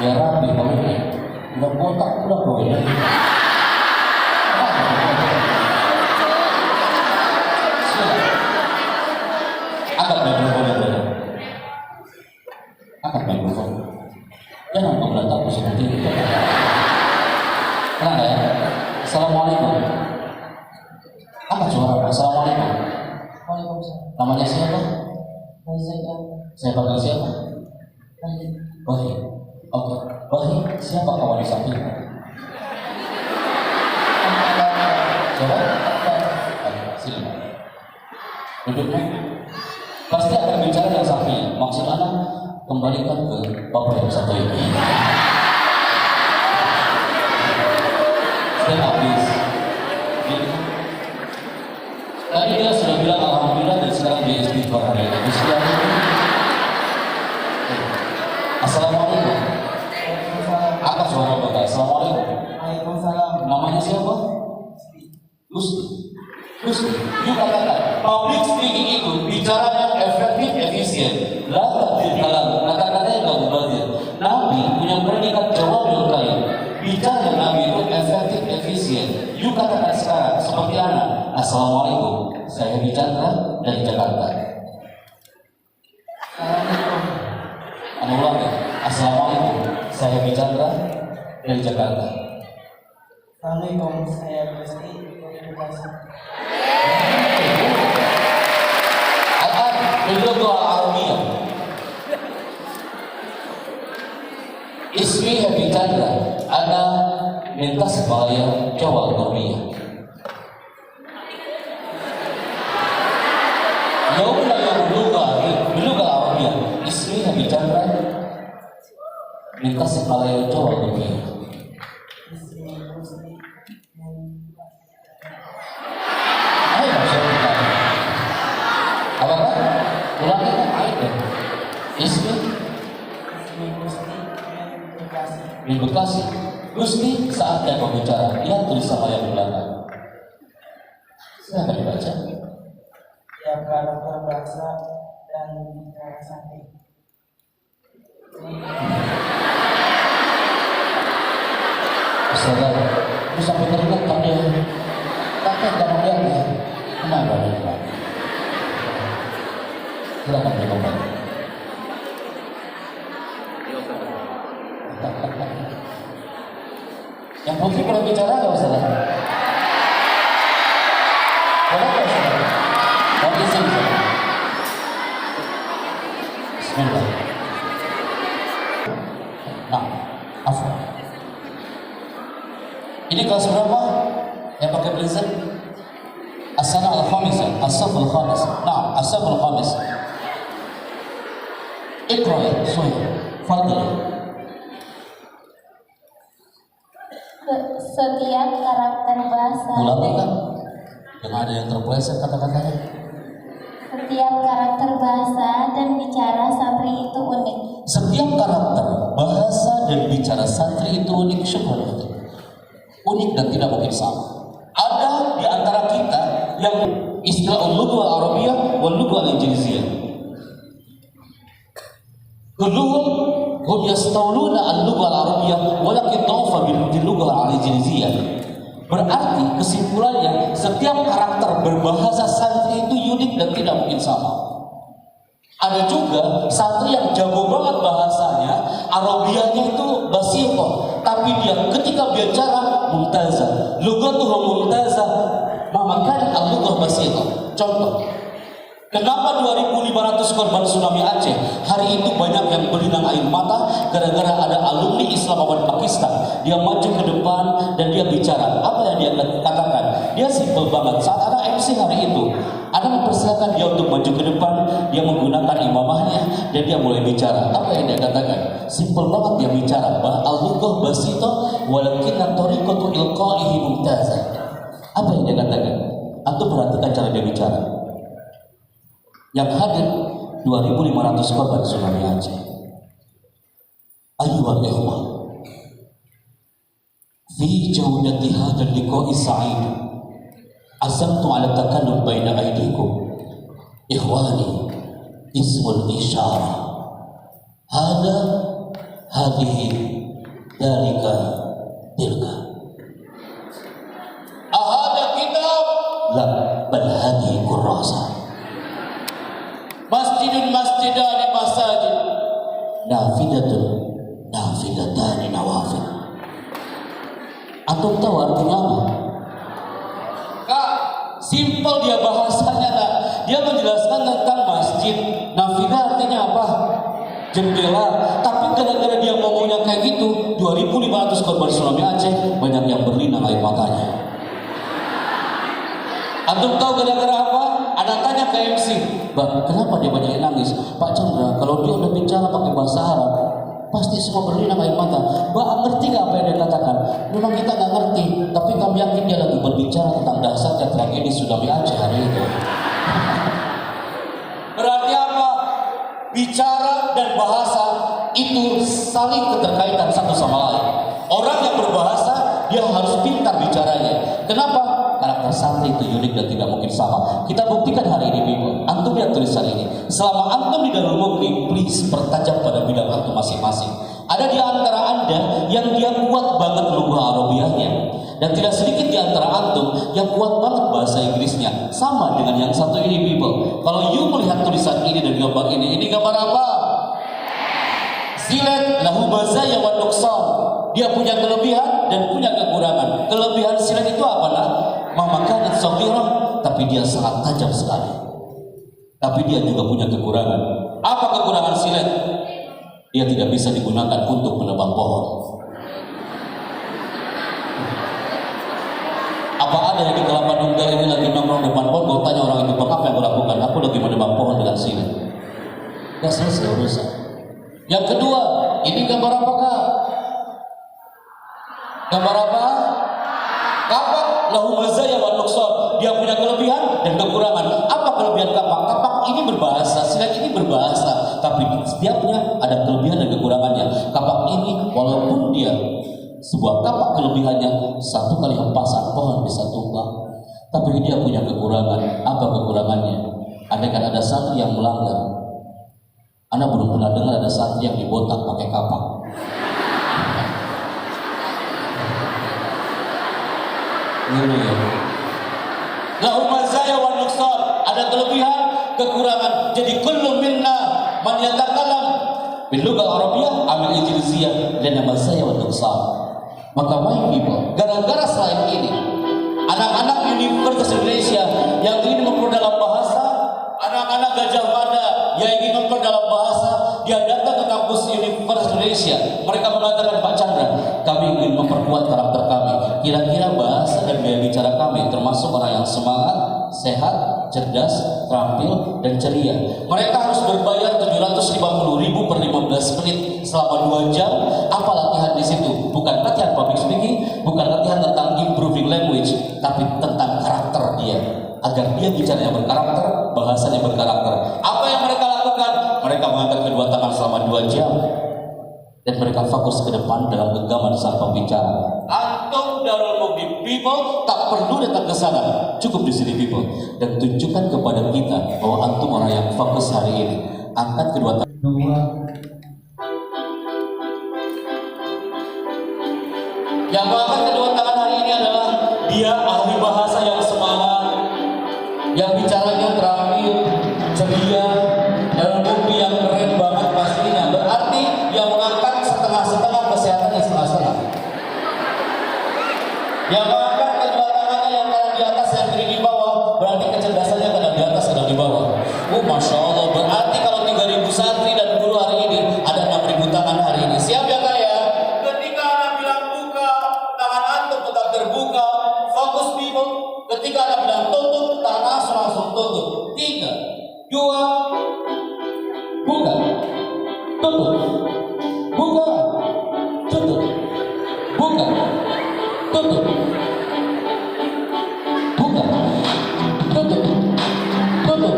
Ya rapi kau ini. Udah botak udah kau ini. Angkat mikrofon yang berada. Angkat mikrofon. Jangan memberontak seperti itu. Tenang ya. Assalamualaikum. Angkat suara. Assalamualaikum. Waalaikumsalam. Namanya siapa? Saya panggil siapa? Wahid. Oke. Wahid, siapa kawan di samping? Siapa? Sini. Duduknya. Pasti akan bicara yang samping. Maksud anak kembalikan ke bapak yang satu ini. Step habis. Tadi dia sudah bilang alhamdulillah dan sekarang dia istighfar hari ini. Assalamualaikum. Angkat suara Bapak. Assalamualaikum. Waalaikumsalam. Namanya siapa? Gusti. Gusti. You katakan public speaking itu bicara yang efektif, efisien. La takdir kalam. Kata-katanya nggak mubazir. Nabi punya predikat jawabul kalim. Bicara Nabi itu efektif, efisien. You katakan sekarang seperti anak. Assalamualaikum. Saya bicara dari Jakarta. Assalamualaikum. Anu ulangi. Assalamualaikum. Saya bicara dari Jakarta. Assalamualaikum. Saya Gusti dari Bekasi. Al-an باللغة العربية اسمي بتاتا أنا من تصبغية جوا الغربية يوم لا باللغة العربية اسمي بتاتا من تصبغية جوا الغربية Ismi Gusti. Ayo saya apa? Ulangi ayo. Ismi Ismi Gusti dari Bekasi. di Bekasi. Gusti saatnya kau bicara. Lihat tulis sama yang di belakang. Silakan dibaca. Tiap karakter bahasa dan bicara sakti. Saudara, itu sampai teringat kan dia. Kakek jangan lihat ya. Kenapa dia bilang? Silakan dikomen. Yang putri boleh bicara nggak Ustaz? Boleh nggak Ustaz? Mau izin Ustaz? Bismillah. Nah, afwan. Ini kelas berapa? Yang pakai blazer? As-sana al-khamisah, as-saf al-khamis. Nah, as-saf al-khamis. Iqra ya, suya. Fadli. Setiap karakter bahasa Ulangi kan? Jangan ada yang terpeleset kata-katanya. setiap karakter bahasa dan bicara santri itu unik. Setiap karakter, bahasa dan bicara santri itu unik. Syukur itu. Unik dan tidak mungkin sama. Ada di antara kita yang istilah al-lugha al-arabiyyah wal-lugha al-injiliziyah. Kulluhum hum yastawluna al-lugha al-arabiyyah walakin dha'fa bil-lugha al-injiliziyah. Berarti kesimpulannya setiap karakter berbahasa santri itu unik dan tidak mungkin sama. Ada juga santri yang jago banget bahasanya, Arabianya itu basito, tapi dia ketika bicara mumtazah, lughatuhu mumtazah, mamakan al-lughah basito. Contoh, kenapa 2.500 korban tsunami Aceh hari itu banyak yang berlinang air mata gara-gara ada alumni Islamabad Pakistan. Dia maju ke depan dan dia bicara. Apa yang dia katakan? Dia simpel banget. Saat ada MC hari itu, ada mempersilakan dia untuk maju ke depan. Dia menggunakan imamahnya dan dia mulai bicara. Apa yang dia katakan? Simpel banget dia bicara. Al-lughah basito walakinna tariqatu ilqaihi mumtazah. Apa yang dia katakan? Antum perhatikan cara dia bicara. Yang hadir 2.500 korban tsunami Aceh. Ayyuhal ikhwah, fi jawdati hadzal liqa'i sa'id azamtu 'ala takallum baina aydikum. Ikhwani, ismul isyarah. Hadha hadhihi dalika tilka. Ahada kitab la bal hadhihi kurrasa. Masjidun masjidani masajid nafidatun nafidatani nawafid. Antum tahu artinya apa? Kak, simpel dia bahasanya Kak. Dia menjelaskan tentang masjid. Nafidah artinya apa? Jendela. Tapi gara-gara dia ngomongnya kayak gitu, 2.500 korban tsunami Aceh banyak yang berlinang air matanya. Antum tahu gara-gara apa? Ada tanya ke MC, Mbak, kenapa dia banyak yang nangis? Pak Chandra, kalau dia udah bicara pakai bahasa Arab, pasti semua berlinang air mata. Mbak, ngerti nggak apa yang dia katakan? Memang kita nggak ngerti, tapi kami yakin dia lagi berbicara tentang dasarnya tragedi tsunami Aceh hari itu. Berarti apa? Bicara dan bahasa itu saling keterkaitan satu sama lain. Orang yang berbahasa dia harus pintar bicaranya. Kenapa? Karakter santri itu unik dan tidak mungkin sama. Kita buktikan hari ini, people. Antum lihat tulisan ini. Selama antum di Darul Mukti, please pertajam pada bidang antum masing-masing. Ada di antara anda yang dia kuat banget lugah Arabiahnya, dan tidak sedikit di antara antum yang kuat banget bahasa Inggrisnya. Sama dengan yang satu ini, people. Kalau you melihat tulisan ini dan gambar ini gambar apa? Silet lahu mazaya wa nuqsan. Dia punya kelebihan dan punya kekurangan. Kelebihan silet itu apa nak? Memakanat saghirah, tapi dia sangat tajam sekali. Tapi dia juga punya kekurangan. Apa kekurangan silet? Dia tidak bisa digunakan untuk menebang pohon. Apa ada yang di Kelapa Nunggal ini lagi nongkrong depan pohon, gue tanya orang itu, bang apa yang gue lakukan? Aku lagi menebang pohon dengan silet. Gak selesai urusan. Yang kedua, ini gambar apa kak? Gambar apa? Kapak lahu mazaya wa nuqsan. Dia punya kelebihan dan kekurangan. Apa kelebihan kapak? Kapak ini berbahasa, silet ini berbahasa, tapi dia punya ada kelebihan dan kekurangannya. Kapak ini walaupun dia sebuah kapak, kelebihannya satu kali hempasan pohon bisa tumbang, tapi dia punya kekurangan. Apa kekurangannya? Andaikan ada santri yang melanggar, Anda belum pernah dengar ada santri yang dibotak pakai kapak. Ini ya. Lahu mazaya wa nuqsan. Ada kelebihan, kekurangan. Jadi kullu minna man yatakalam bil lughah Arabiyyah amil Injiliziyah dan mazaya wa nuqsan. Maka my people, gara-gara selain ini, anak-anak Universitas Indonesia yang ingin memperdalam bahasa, anak-anak Gajah Mada yang ingin memperdalam bahasa, dia datang ke kampus Universitas Indonesia. Mereka mengatakan, Pak Chandra, kami ingin memperkuat karakter kami. Kira-kira bahasa dan gaya bicara kami termasuk orang yang semangat, sehat, cerdas, terampil, dan ceria. Mereka harus berbayar 750.000 per 15 menit selama 2 jam. Apa latihan di situ? Bukan latihan public speaking, bukan latihan tentang improving language, tapi tentang karakter dia. Agar dia bicaranya berkarakter, bahasanya berkarakter. Apa yang mereka lakukan? Mereka mengangkat kedua tangan selama 2 jam. Dan mereka fokus ke depan dalam genggaman sang pembicara. Antum Darul Mukti people tak perlu datang ke sana, cukup di sini people, dan tunjukkan kepada kita bahwa antum orang yang fokus hari ini. Angkat kedua tangan. Yang mengangkat kedua tangan hari ini adalah dia ahli bahasa yang semangat, yang bicaranya terampil, ceria, Darul Mukti yang keren banget pastinya. Berarti yang mengangkat setengah-setengah, kesehatannya setengah-setengah. Yang mengangkat kedua tangannya yang kanan di atas, yang kiri di bawah, berarti kecerdasannya kadang di atas, kadang di bawah. Masya Allah, berarti kalau 3.000 santri dan guru hari ini, ada 6.000 tangan hari ini. Siap ya kak ya? Ketika anak bilang buka, tangan antum tetap terbuka. Fokus people. Ketika anak bilang tutup, tangan langsung tutup. 3, 2, buka, tutup, buka, tutup, buka, tutup, buka, tutup, tutup.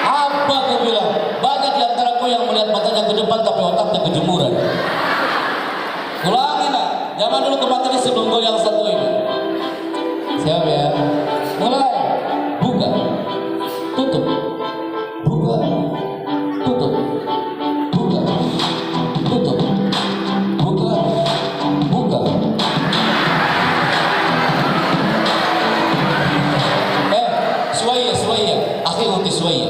Apa kau bilang? Banyak di antara kau yang melihat matanya ke depan tapi otaknya kejemuran. Ulangi nak, jangan dulu ke materi sebelum kau yang satu ini. Siap ya? Mulai. Buka, tutup, buka, tutup, buka, tutup, buka, buka. Suwaya, akhir uti suwaya.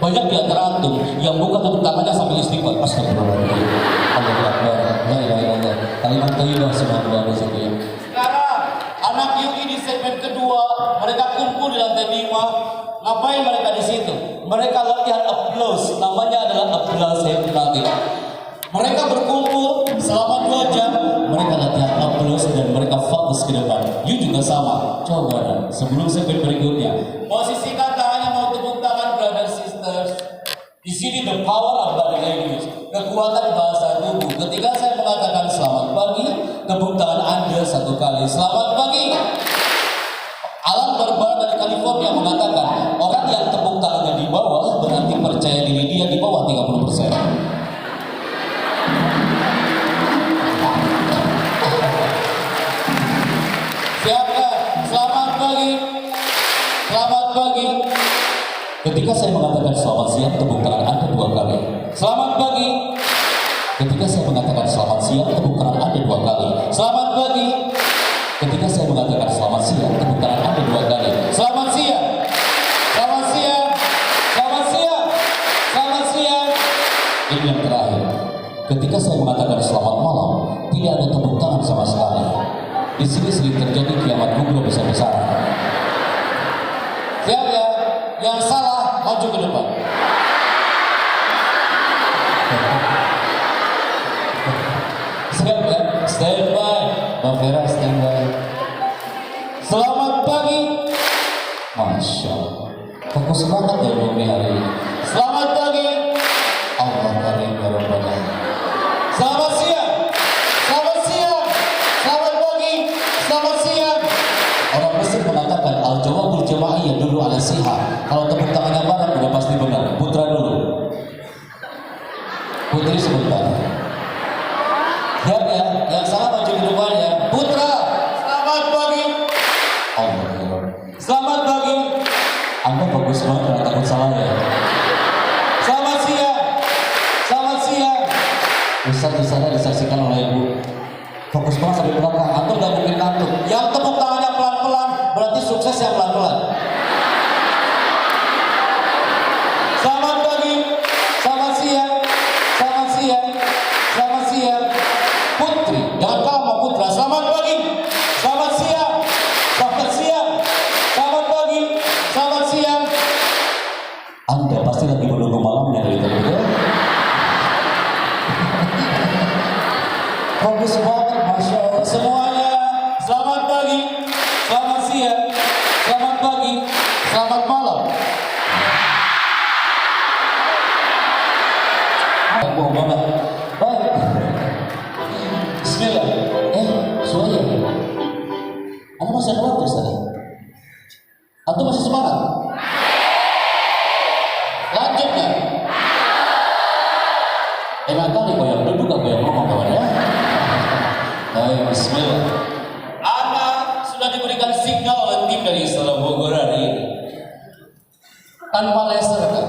Banyak di antara antum yang buka tutup tangannya sambil istighfar. Astagfirullahaladzim. Allahu Akbar. La ilaha illallah. Kalimat thayyibah subhanallah di situ ya. Sekarang anak UI di segmen kedua, mereka kumpul di lantai 5. Ngapain mereka di situ? Mereka latihan applause. Namanya adalah applause hypnotic. Mereka berkumpul selama 2 jam. Mereka latihan applause dan mereka fokus ke depan. You juga sama. Coba dan sebelum segmen berikutnya, posisikan tangannya, mau tepuk tangan brother sisters. Di sini the power of body language, kekuatan bahasa tubuh. Ketika saya mengatakan selamat pagi, tepuk tangan Anda 1 kali. Selamat pagi. Alan Barbara dari California mengatakan orang yang 20%. Siapa? Selamat pagi. Selamat pagi. Ketika saya mengatakan selamat siang, tepuk tangan Anda 2 kali. Selamat pagi. Ketika saya mengatakan selamat siang, tepuk tangan Anda 2 kali. Selamat pagi. Ketika saya mengatakan selamat siang, tepuk tangan Anda 2 kali. Selamat siang. Selamat siang. Selamat siang. Selamat siang. Ini yang terakhir. Ketika saya mengatakan selamat malam, tidak ada tepuk tangan sama sekali. Di sini sering terjadi kiamat kubra besar-besaran. Siap ya? Yang salah maju ke depan. Siap ya? Stand by. Bang Vera stand by. Selamat pagi. Masya Allah. Fokus banget ya Bang hari ini. Selamat pagi. Allah karim ya Rabbal Alamin. Selamat siang. Selamat siang. Selamat pagi. Selamat siang. Orang Mesir mengatakan al-jawabul jama'iyah dulu ala siha. Kalau tepuk tangannya bareng udah pasti benar. Putra dulu. Putri sebentar. Siap ya? Yang salah maju di depannya. Putra. Selamat pagi. Allah ya Rabb. Selamat pagi. Anda bagus banget karena takut salah ya. Selamat siang. Selamat siang. Ustaz di sana disaksikan oleh Ibu. Fokus banget sampai belakang. Antum gak mungkin ngantuk. Yang tepuk tangannya pelan-pelan berarti sukses yang pelan-pelan. Selamat pagi. Selamat siang. Selamat siang. Selamat siang. Putri, jangan kalah sama putra. Selamat pagi. Selamat siang. Selamat siang. Selamat pagi. Selamat siang. Anda pasti lagi menunggu malamnya dari tadi. Bagus banget, Masya Allah. Semuanya, selamat pagi, selamat siang, selamat pagi, selamat malam. Bohong banget. Baik. Bismillah. Suaya. Anda masih ada waktu tadi? Antum masih semangat? Lanjut ya? Enak kali goyang duduk, gak goyang ngomong kawan ya. Baik, bismillah. Anak sudah diberikan signal oleh tim dari Istana Bogor hari ini. Tanpa laser kan?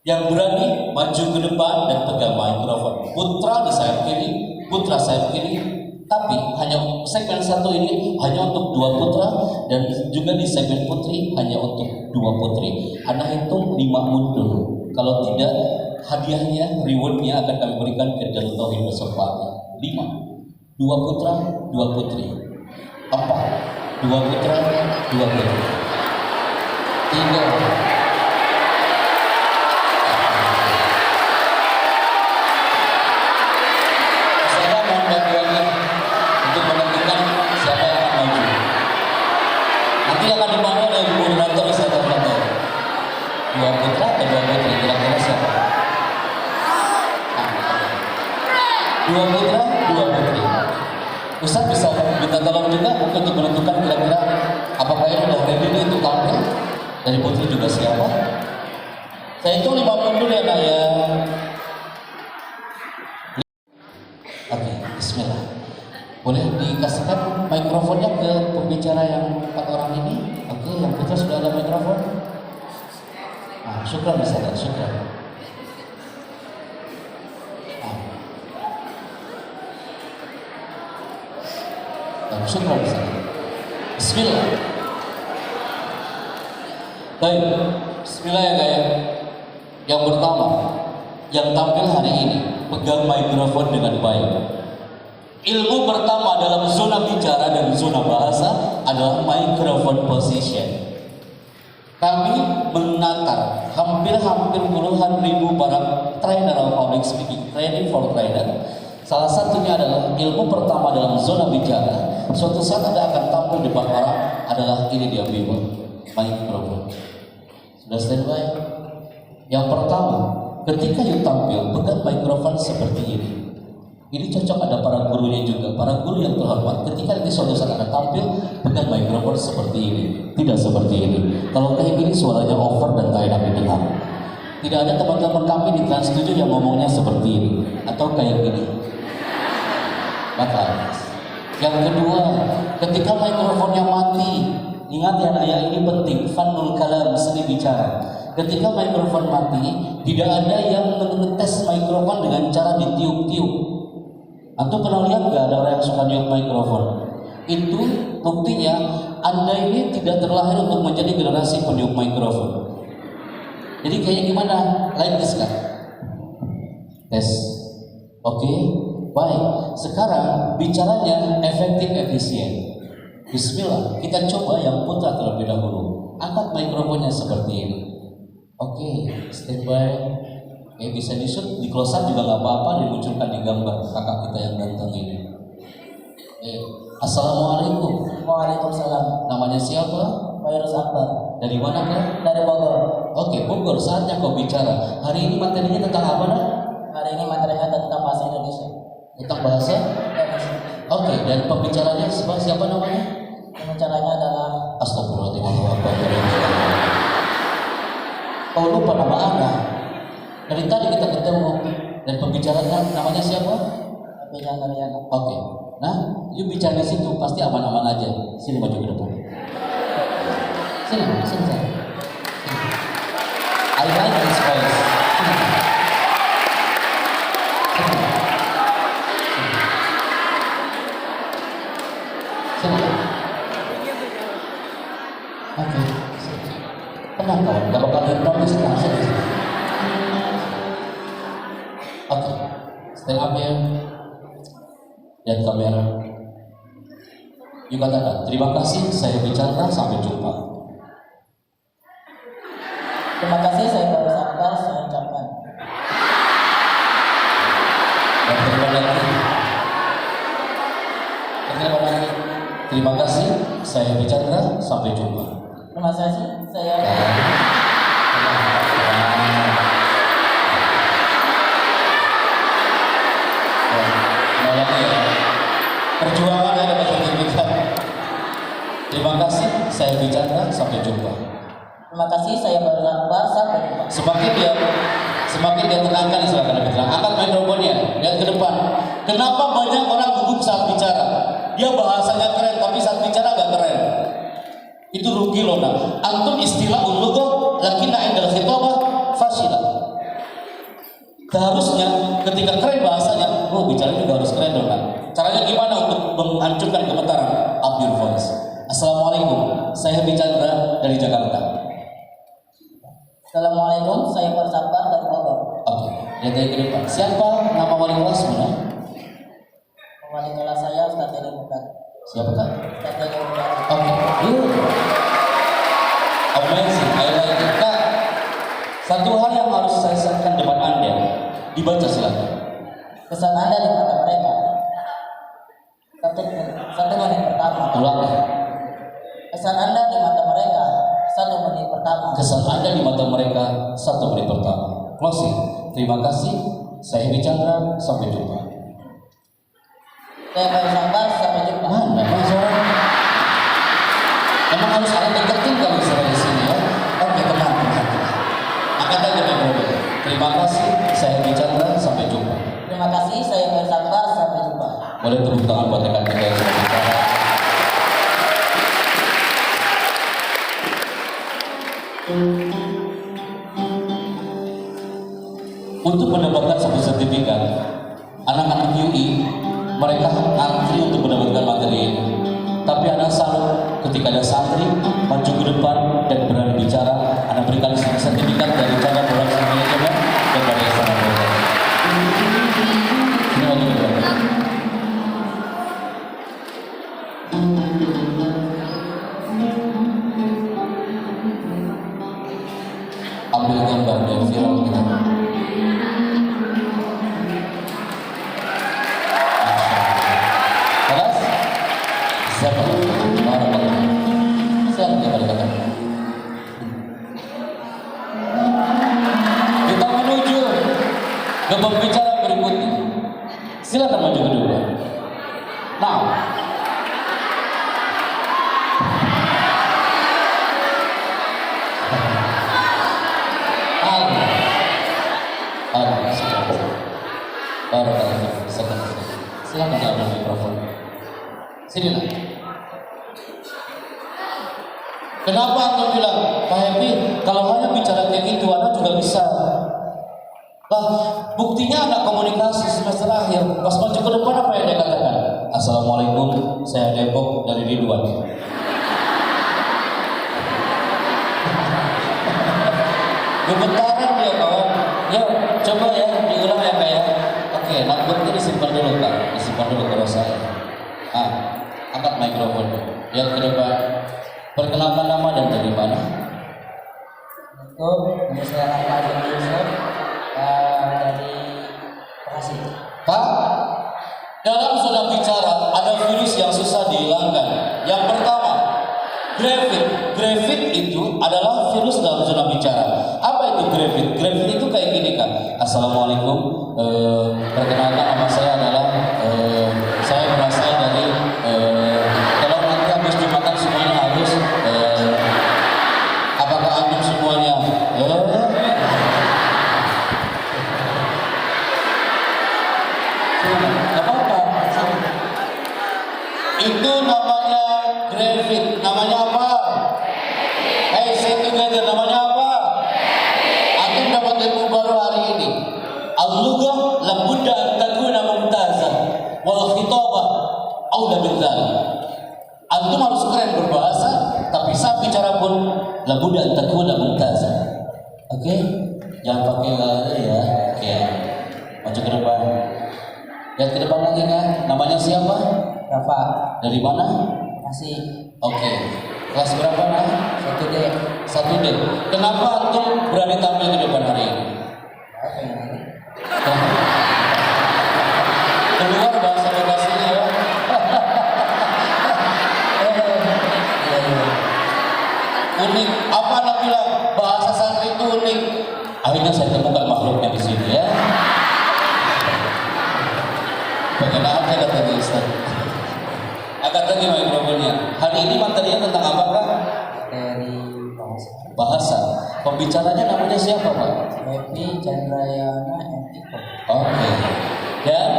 Yang berani maju ke depan dan pegang mikrofon. Putra di sayap kiri, putra sayap kiri. Tapi hanya segmen satu ini hanya untuk 2 putra dan juga di segmen putri hanya untuk 2 putri. Anda hitung 5 mundur. Kalau tidak, hadiahnya, rewardnya akan kami berikan ke Darul Tauhid besok pagi. 5, 2 putra, 2 putri. 4, 2 putra, 2 putri. 3. Untuk menentukan siapa yang akan maju. Nanti akan dipanggil oleh koordinator di Istana Bogor. 2 putra atau 2 putri, kira-kira siapa? 2 putra, 2 putri. Ustaz bisa minta tolong juga untuk menentukan kira-kira apakah ini sudah ready untuk tampil. Dari putri juga siapa? Saya hitung 5 menit dulu ya nak ya. Oke, bismillah. Boleh dikasihkan mikrofonnya ke pembicara yang 4 orang ini? Oke, yang putra sudah ada mikrofon. Nah, syukran bisa dan syukran. Dan syukran bisa. Bismillah. Baik, bismillah ya gaya. Yang pertama, yang tampil hari ini, pegang mikrofon dengan baik. Ilmu pertama dalam zona bicara dan zona bahasa adalah microphone position. Kami menata hampir puluhan ribu para trainer of public speaking, training for trainer. Salah satunya adalah ilmu pertama dalam zona bicara. Suatu saat Anda akan tampil di depan orang adalah ini dia microphone. Sudah standby? Yang pertama, ketika you tampil, pegang mikrofon seperti ini. Ini cocok ada para gurunya juga, para guru yang terhormat. Ketika nanti suatu saat Anda tampil, pegang mikrofon seperti ini, tidak seperti ini. Kalau kayak gini suaranya over dan tidak enak didengar. Tidak ada teman-teman kami di Trans 7 yang ngomongnya seperti ini atau kayak gini. Maka yang kedua, ketika mikrofonnya mati, ingat ya Naya, ini penting, fanul kalam, seni bicara. Ketika mikrofon mati, tidak ada yang mengetes mikrofon dengan cara ditiup-tiup. Antum pernah lihat gak ada orang yang suka niup mikrofon? Itu buktinya Anda ini tidak terlahir untuk menjadi generasi peniup mikrofon. Jadi kayaknya gimana? Like this kan? Tes. Oke, baik. Sekarang bicaranya efektif efisien. Bismillah, kita coba yang putra terlebih dahulu. Angkat mikrofonnya seperti ini. Oke, standby. Bisa di close up juga nggak apa-apa, dimunculkan di gambar kakak kita yang ganteng ini. Assalamualaikum. Waalaikumsalam. Namanya siapa? Virus Akbar. Dari mana kan? Dari Bogor. Oke, Bogor, saatnya kau bicara. Hari ini materinya tentang apa nak? Hari ini materinya tentang bahasa Indonesia. Tentang bahasa? Indonesia. Oke, dan pembicaranya siapa namanya? Pembicaranya adalah Astagfirullahaladzim, Allahu Akbar. Oh, lupa nama Anda. Dari tadi kita ketemu. Dan pembicaranya namanya siapa? Abijan Daryana. Oke. Nah, you bicara di situ pasti aman-aman aja. Sini maju ke depan. Sini. I like this voice. Sini. Oke. Tenang kawan, gak bakal hipnotis langsung. Oke. Stand up ya. Dan kamera. You katakan, terima kasih, saya bicara, sampai jumpa. Terima kasih, saya Virus Akbar, saya ucapkan. Dan terima lagi. Terima kasih, saya bicara, sampai jumpa. Terima kasih, saya Perjuangan ada sertifikat. Terima kasih, saya bicara, sampai jumpa. Terima kasih, saya Virus Akbar, sampai jumpa. Semakin dia tenangkan, silakan lebih tenang. Angkat mikrofonnya, lihat ke depan. Kenapa banyak orang gugup saat bicara? Dia bahasanya keren, tapi saat bicara gak keren. Itu rugi loh nak. Antum istilah ulugoh, lakinna indal khitobah fasilah. Seharusnya ketika keren bahasanya, bicara juga harus keren dong nak. Caranya gimana untuk menghancurkan gemetaran? Up your voice. Assalamualaikum, saya bicara dari Jakarta. Assalamualaikum, saya Virus Akbar dari Bogor. Oke, lihat dari ke depan. Siapa nama wali kelas mana? Wali kelas saya Ustaz Deni Bukan. Siapa kak? Ustaz Deni Bukan. Oke, good. Amazing, I like it. Kak, satu hal yang harus saya sampaikan depan Anda, dibaca silakan. Kesan Anda di mata mereka. Satu menit pertama. Ulang. Kesan Anda di mata mereka. 1 menit pertama. Kesan Anda di mata mereka 1 menit pertama. Closing. Terima kasih. Saya bicara. Sampai jumpa. Saya Virus Akbar, sampai jumpa. Mana suara? Emang harus ada deketin kalau suara di sini ya. Oke, tenang. Angkat aja mikrofon. Terima kasih. Saya bicara. Sampai jumpa. Terima kasih, saya Virus Akbar, sampai jumpa. Boleh tepuk tangan buat rekan kita yang sudah bicara. Untuk mendapatkan satu sertifikat, anak-anak UI mereka antri untuk mendapatkan materi ini. Tapi anak salut ketika ada santri maju ke depan dan berani bicara, anak berikan sertifikat dari cara production manajemen dan dari istana negara. Ini lagi berapa? Ambil gambar biar viral kita. Kelas? Siapa? Siapa yang berkata? Kita menuju ke pembicara berikutnya. Silakan maju kedua. Now. Al. Barakallahu fiik. Silakan ambil mikrofon. Sini lah. Kenapa antum bilang, Pak Happy, kalau hanya bicara kayak gitu, anak juga bisa. Lah, buktinya anak komunikasi semester akhir, pas maju ke depan apa yang dia katakan? Assalamualaikum, saya Depok dari Ridwan. Gemetaran dia kawan. Yuk, coba ya, diulang ya kayak. Oke, notebooknya disimpan dulu Kak, disimpan dulu kalau saya. Angkat mikrofon. Lihat ke depan. Perkenalkan nama dan dari mana? Assalamualaikum, nama saya Rahmat Yusuf dari Bekasi. Kak, dalam zona bicara ada virus yang susah dihilangkan. Yang pertama, Grafit. Grafit itu adalah virus dalam zona bicara. Apa itu grafit? Grafit itu kayak gini Kak. Assalamualaikum. Perkenalkan nama saya adalah saya berasal dari kalau nanti habis Jumatan semuanya habis apakah antum semuanya apa-apa. Itu namanya grafit. Namanya apa? Hey, say together. Namanya apa? Antum dapat ilmu baru hari ini. Al-lughah labudda an takuna mumtazah wal khitabah aula min dzalik. Antum harus keren berbahasa, tapi saat bicara pun labudda an takuna mumtazah. Oke? Jangan pakai ya. Oke. Maju ke depan. Lihat ke depan lagi kan? Namanya siapa? Rafa. Dari mana? Masih Oke. Kelas berapa nah? 1D. 1D. Kenapa antum berani tampil ke depan hari ini? Apa yang ini? Keluar bahasa Bekasinya ya. Unik. Apa anak bilang? Bahasa santri itu unik. Akhirnya saya temukan makhluknya di sini ya. Bagaimana aja kata Ustaz. Agak lagi mikrofonnya. Hari ini materinya tentang apa Kak? Dari bahasa. Bahasa. Pembicaranya namanya siapa Pak? Happy Chandrayana Entiko. Oke. Dan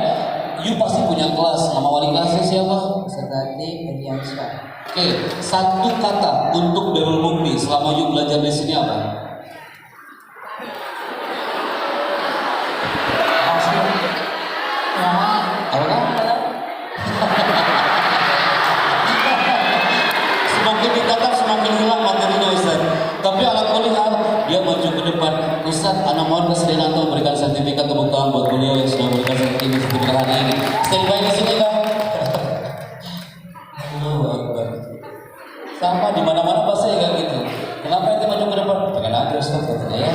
you pasti punya kelas. Nama wali kelasnya siapa? Sertati Ediansyah. Oke. Satu kata untuk Darul Mukti selama you belajar di sini apa? Apa kan? Semakin dikatakan semakin hilang materinya Ustaz. Tapi ala kulli hal dia maju ke depan. Ustaz, anak mohon kesediaan antum memberikan sertifikat tepuk tangan buat beliau yang sudah memberikan sertifikat hari ini. Stand by di sini Kak. Allahu Akbar. Sama di mana-mana pasti kayak gitu. Kenapa itu maju ke depan? Pengen aja Ustaz katanya ya.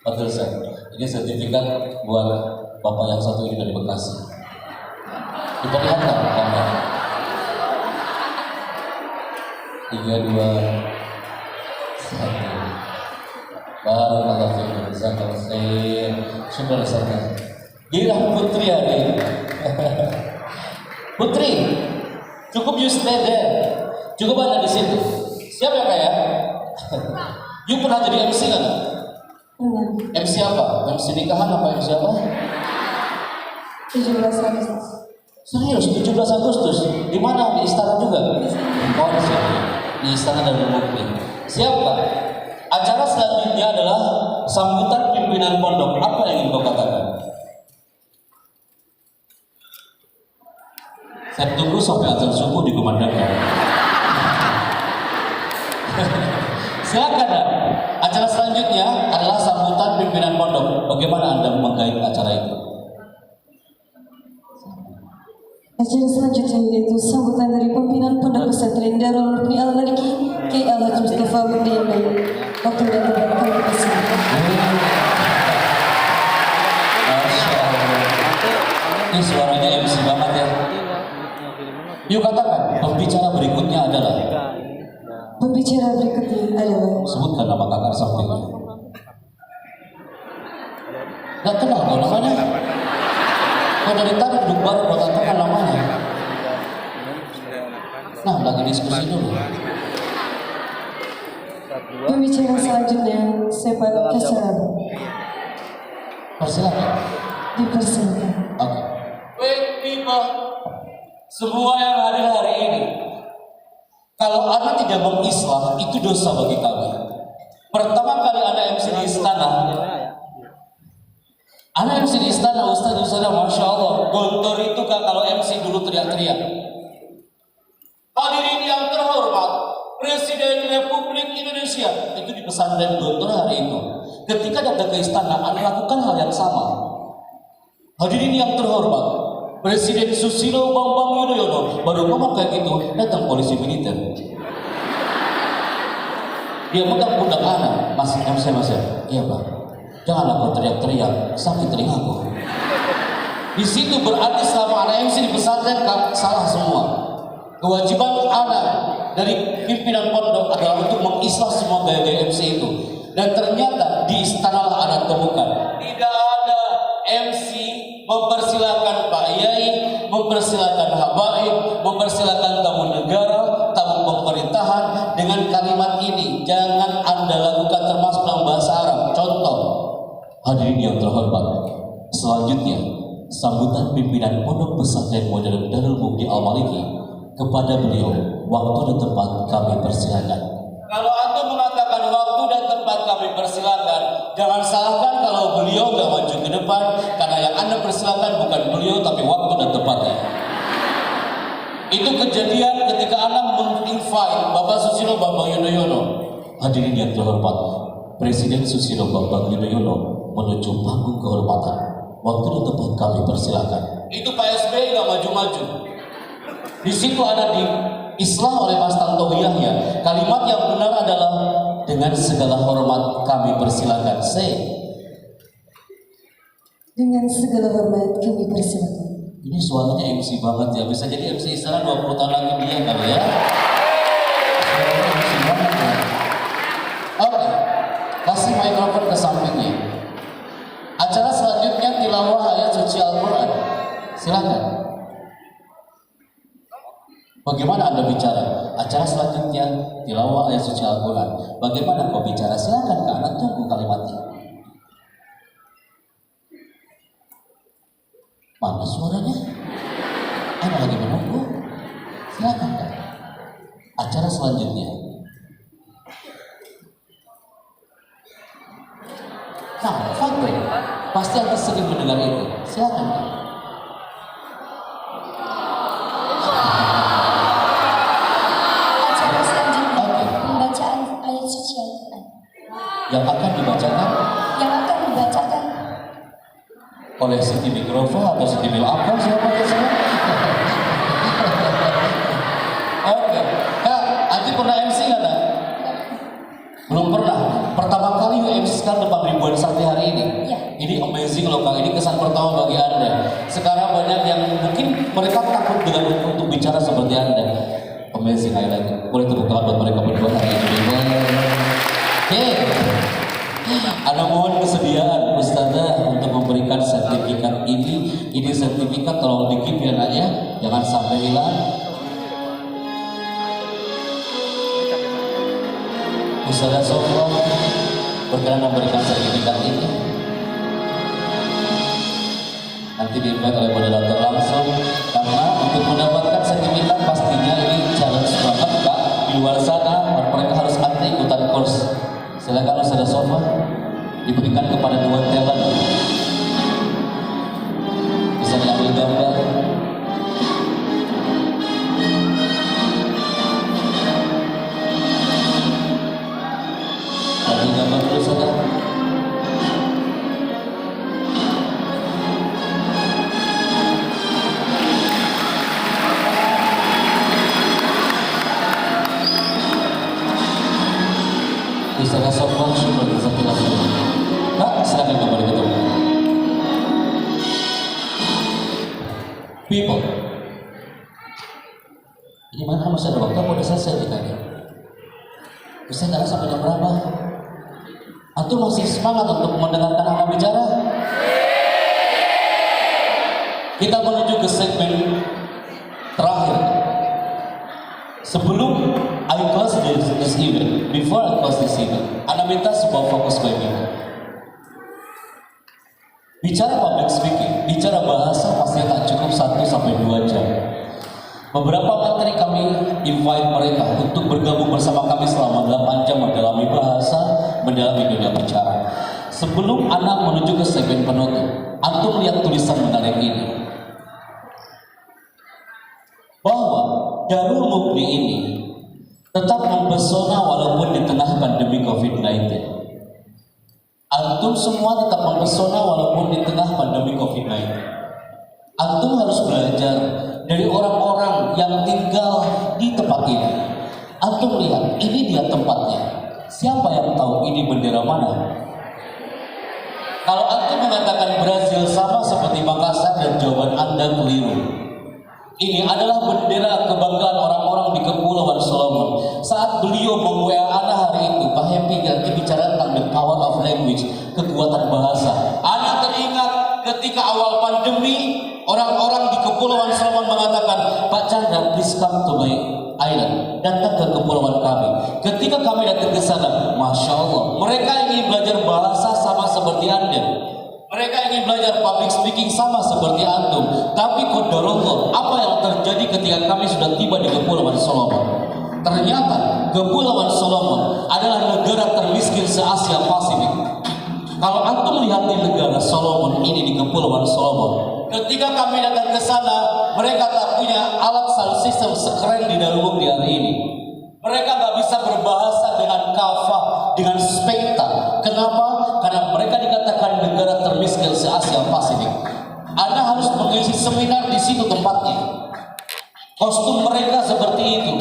Betul Ustaz. Ini sertifikat buat Bapak yang satu ini dari Bekasi. Diperlihatkan gambar. 3, 2, 1. Barakallahu fiikum. Jazakallahu khair. Syukur Ustaz. Girah Putri hari. Putri, cukup you stay there. Cukup ada di situ. Siap ya Kak ya? You pernah jadi MC kan? MC apa? MC nikahan apa MC apa? 17 Agustus. Serius, 17 Agustus? Di mana? Di istana juga? Oh, di sini. Di istana Darul Mukti. Siap Kak? Acara selanjutnya adalah sambutan pimpinan pondok. Apa yang ingin kau katakan? Saya tunggu sampai azan subuh dikumandangkan. Silakan. Acara selanjutnya adalah sambutan pimpinan pondok. Bagaimana Anda menggait acara itu? Acara selanjutnya yaitu sambutan dari pimpinan Pondok Pesantren Darul Mukti Al-Maliki Kiai Alhaji Mustafa Bendin. Waktu dan tempat kami persilakan. Masya Allah. Ini suaranya MC banget ya. Yuk katakan, pembicara berikutnya adalah. Pembicara berikutnya adalah Sebutkan nama kakak sampingnya. Gak kenal kau namanya? Kau dari tadi duduk baru kau katakan namanya. Nah, lagi diskusi dulu. pembicara selanjutnya Sepal Kasarab. Persilakan. Dipersilakan. Oke. Baik, people, semua yang hadir hari ini, kalau Anda tidak mengislah, itu dosa bagi kami. Pertama kali Anda MC di istana, Ustaz, Masya Allah, Gontor itu kan kalau MC dulu teriak-teriak. Hadirin yang terhormat, Presiden Republik Indonesia, itu di pesantren Gontor hari itu. Ketika datang ke istana, Anda lakukan hal yang sama. Hadirin yang terhormat, Presiden Susilo Bambang Yudhoyono, baru ngomong kayak gitu, datang polisi militer. Dia megang pundak anak, Mas MC, iya Pak, janganlah kau teriak-teriak, sakit telingaku. Di situ berarti selama anak MC di pesantren salah semua. Kewajiban anak dari pimpinan pondok adalah untuk mengislah semua gaya-gaya MC itu. Dan ternyata di istana anak temukan tidak ada MC mempersilakan Pak Yai, mempersilakan habaib, mempersilakan tamu negara, tamu pemerintahan dengan kalimat ini. Jangan Anda lakukan termasuk dalam bahasa Arab. Contoh, hadirin yang terhormat, selanjutnya sambutan pimpinan Pondok Pesantren Modern Darul Mukti Al-Maliki kepada beliau, waktu dan tempat kami persilakan. Kalau Anda mengatakan waktu dan tempat kami persilakan, jangan salahkan kalau beliau gak maju ke depan, karena yang Anda persilakan bukan beliau tapi waktu dan tempatnya. Itu kejadian ketika Anda menginvite Bapak Susilo Bambang Yudhoyono. Hadirin yang terhormat, Presiden Susilo Bambang Yudhoyono menuju panggung kehormatan. Waktu dan tempat kami persilakan. Itu Pak SBY gak maju-maju. Di situ ada di islah oleh Mas Tantowi Yahya. Kalimat yang benar adalah dengan segala hormat kami persilakan. Dengan segala hormat kami persilakan. Ini suaranya MC banget ya. Bisa jadi MC istana 20 tahun lagi dia kali ya. Suaranya MC banget ya. Oke, kasih mikrofon ke sampingnya. Acara selanjutnya tilawah ayat suci Al-Quran. Silakan. Bagaimana Anda bicara? Acara selanjutnya tilawah ayat suci Al-Quran. Bagaimana kau bicara? Silakan Kak, Anda tunggu kalimatnya. Mana suaranya? Anda lagi menunggu? Silakan Kak. Acara selanjutnya. Nah, fakta. Pasti Anda sering mendengar itu. Silakan Kak. Yang akan dibacakan oleh Siti Mikrova atau Siti Milapon, siapa ya saya? Oke, Kak, Ati pernah MC nggak Kak? Belum pernah. Pertama kali MC sekarang depan ribuan santri hari ini. Ya. Ini amazing loh Kak. Ini kesan pertama bagi Anda. Sekarang banyak yang mungkin mereka takut dengan untuk bicara seperti Anda. Amazing, I like it. Boleh tepuk tangan buat mereka berdua hari ini. Anda mohon kesediaan Ustazah untuk memberikan sertifikat ini. Ini sertifikat tolong dikip ya nak ya, jangan sampai hilang. Ustazah Sofwa berkenan memberikan sertifikat ini. Nanti di-invite oleh moderator langsung. Karena untuk mendapatkan sertifikat pastinya ini challenge banget Kak. Di luar sana mereka harus antri ikutan course. Silakan Ustazah Sofwa, diberikan kepada dua talent. Bisa diambil gambar. Ambil gambar dulu saja. Ustazah Sofwa, syukur jazakallah khairan. Kak, silakan kembali ke tempat. People, ini mana masih ada waktu? Apa udah selesai ditanya? Bisa nggak sampai jam berapa? Antum masih semangat untuk mendengarkan anak bicara? Kita menuju ke segmen terakhir. Sebelum I close this event, before I close this event, Anda minta sebuah fokus bagi Bicara public speaking, bicara bahasa pasti tak cukup 1-2 jam. Beberapa materi kami invite mereka untuk bergabung bersama kami selama 8 jam mendalami bahasa, mendalami dunia bicara. Sebelum anak menuju ke segmen penutup, antum lihat tulisan menarik ini. Bahwa Darul Mukti ini tetap mempesona walaupun di tengah pandemi COVID-19. Antum semua tetap mempesona walaupun di tengah pandemi COVID-19. Antum harus belajar dari orang-orang yang tinggal di tempat ini. Antum lihat, ini dia tempatnya. Siapa yang tahu ini bendera mana? Kalau antum mengatakan Brazil sama seperti Makassar dan jawaban Anda keliru. Ini adalah bendera kebanggaan orang-orang di Kepulauan Solomon. Saat beliau meng-WA Ana hari itu, Pak Happy ganti bicara tentang the power of language, kekuatan bahasa. Ana teringat ketika awal pandemi, orang-orang di Kepulauan Solomon mengatakan, Pak Chandra, please come to my island, datang ke kepulauan kami. Ketika kami datang ke sana, Masya Allah, mereka ingin belajar bahasa sama seperti Anda. Mereka ingin belajar public speaking sama seperti antum. Tapi qadarullah, apa yang terjadi ketika kami sudah tiba di Kepulauan Solomon? Ternyata Kepulauan Solomon adalah negara termiskin se-Asia Pasifik. Kalau antum lihat di negara Solomon ini, di Kepulauan Solomon, ketika kami datang ke sana, mereka tak punya alat sound system sekeren di Darul Mukti hari ini. Mereka gak bisa berbahasa dengan kafah, dengan spekta. Kenapa? Karena mereka dikatakan negara termiskin se-Asia Pasifik. Anda harus mengisi seminar di situ tempatnya. Kostum mereka seperti itu.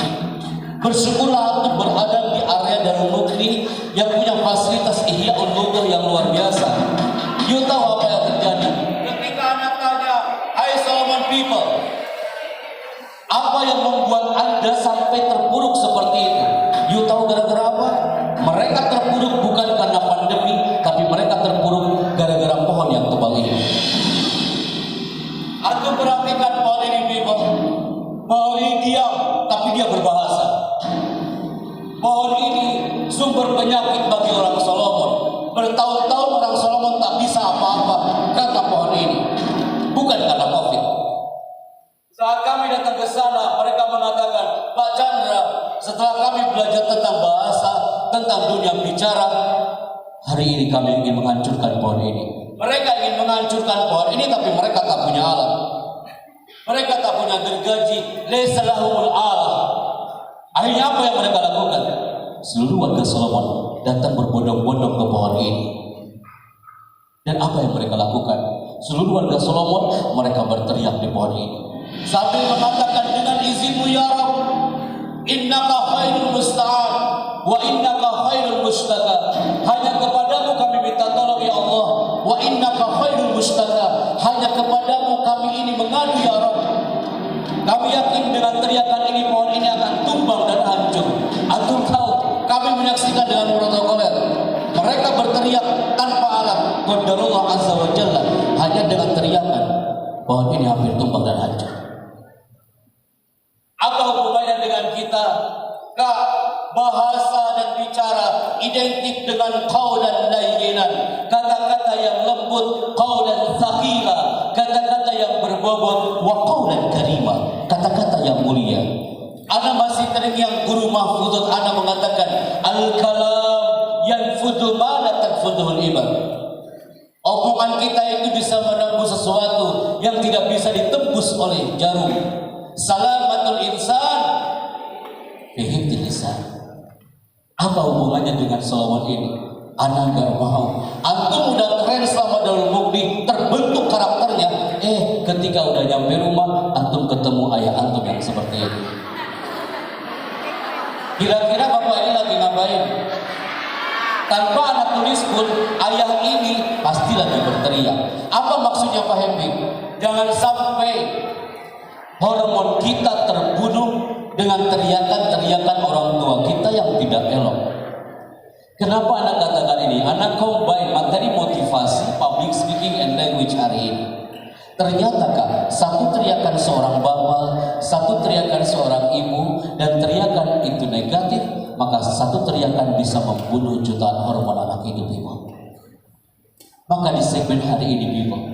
Bersyukurlah untuk berada di area Darul Mukti yang punya fasilitas Ihya'ul Lughah yang luar biasa. You tahu apa yang terjadi? Ketika anak tanya, "Hai Solomon people, apa yang membuat Anda sampai terpuruk seperti itu?" You tahu gara-gara apa? Mereka terpuruk bukan karena pandemi, tapi mereka terpuruk gara-gara pohon yang tebal ini. Aku perhatikan pohon ini, people. Pohon ini diam, tapi dia berbahasa. Pohon ini sumber penyakit bagi orang Solomon. Bertahun-tahun orang Solomon tak bisa apa-apa karena pohon ini, bukan karena COVID. Saat kami datang ke sana, mereka mengatakan, Pak Chandra, setelah kami belajar tentang bahasa, tentang dunia bicara, hari ini kami ingin menghancurkan pohon ini. Mereka ingin menghancurkan pohon ini, tapi mereka tak punya alat. Mereka tak punya gergaji, laisa lahumul alah. Akhirnya apa yang mereka lakukan? Seluruh warga Solomon datang berbondong-bondong ke pohon ini. Dan apa yang mereka lakukan? Seluruh warga Solomon, mereka berteriak di pohon ini sambil mengatakan, dengan izinmu ya Rabb, innaka khairul musta'an wa innaka khairul mustaka. Hanya kepadamu kami minta tolong ya Allah. Wa innaka khairul mustaka. Hanya kepadamu kami ini mengadu ya Rabb. Kami yakin dengan teriakan ini pohon ini akan tumbang dan hancur. Antum tahu, kami menyaksikan dengan protokoler. Mereka berteriak tanpa alat. Qadarullah azza wa jalla, hanya dengan teriakan pohon ini hampir tumbang dan hancur. Apa hubungannya dengan kita? Kak, bahasa dan bicara identik dengan qaulan layyinan, kata-kata yang lembut, qaulan thaqila, kata-kata yang berbobot, wa qaulan karima, kata-kata yang mulia. Ana masih teringat guru mahfudz ana mengatakan, al-kalam yanfudu ma la tanfuduhul ibad. Omongan kita itu bisa menembus sesuatu yang tidak bisa ditembus oleh jarum. Salamatul insan fi hifdzil lisan. Apa hubungannya dengan Solomon ini? Anak gak mau. Antum udah keren selama Darul Mukti, terbentuk karakternya. Ketika udah nyampe rumah, antum ketemu ayah antum yang seperti ini. Kira-kira bapak ini lagi ngapain? Tanpa anak tulis pun, ayah ini pasti lagi berteriak. Apa maksudnya Pak Happy? Jangan sampai hormon kita terbunuh dengan teriakan-teriakan orang tua kita yang tidak elok. Kenapa anak katakan ini? Anak combine materi motivasi, public speaking and language hari ini. Ternyata Kak, satu teriakan seorang bapak, satu teriakan seorang ibu, dan teriakan itu negatif, maka satu teriakan bisa membunuh jutaan hormon anak itu. Maka di segmen hari ini people,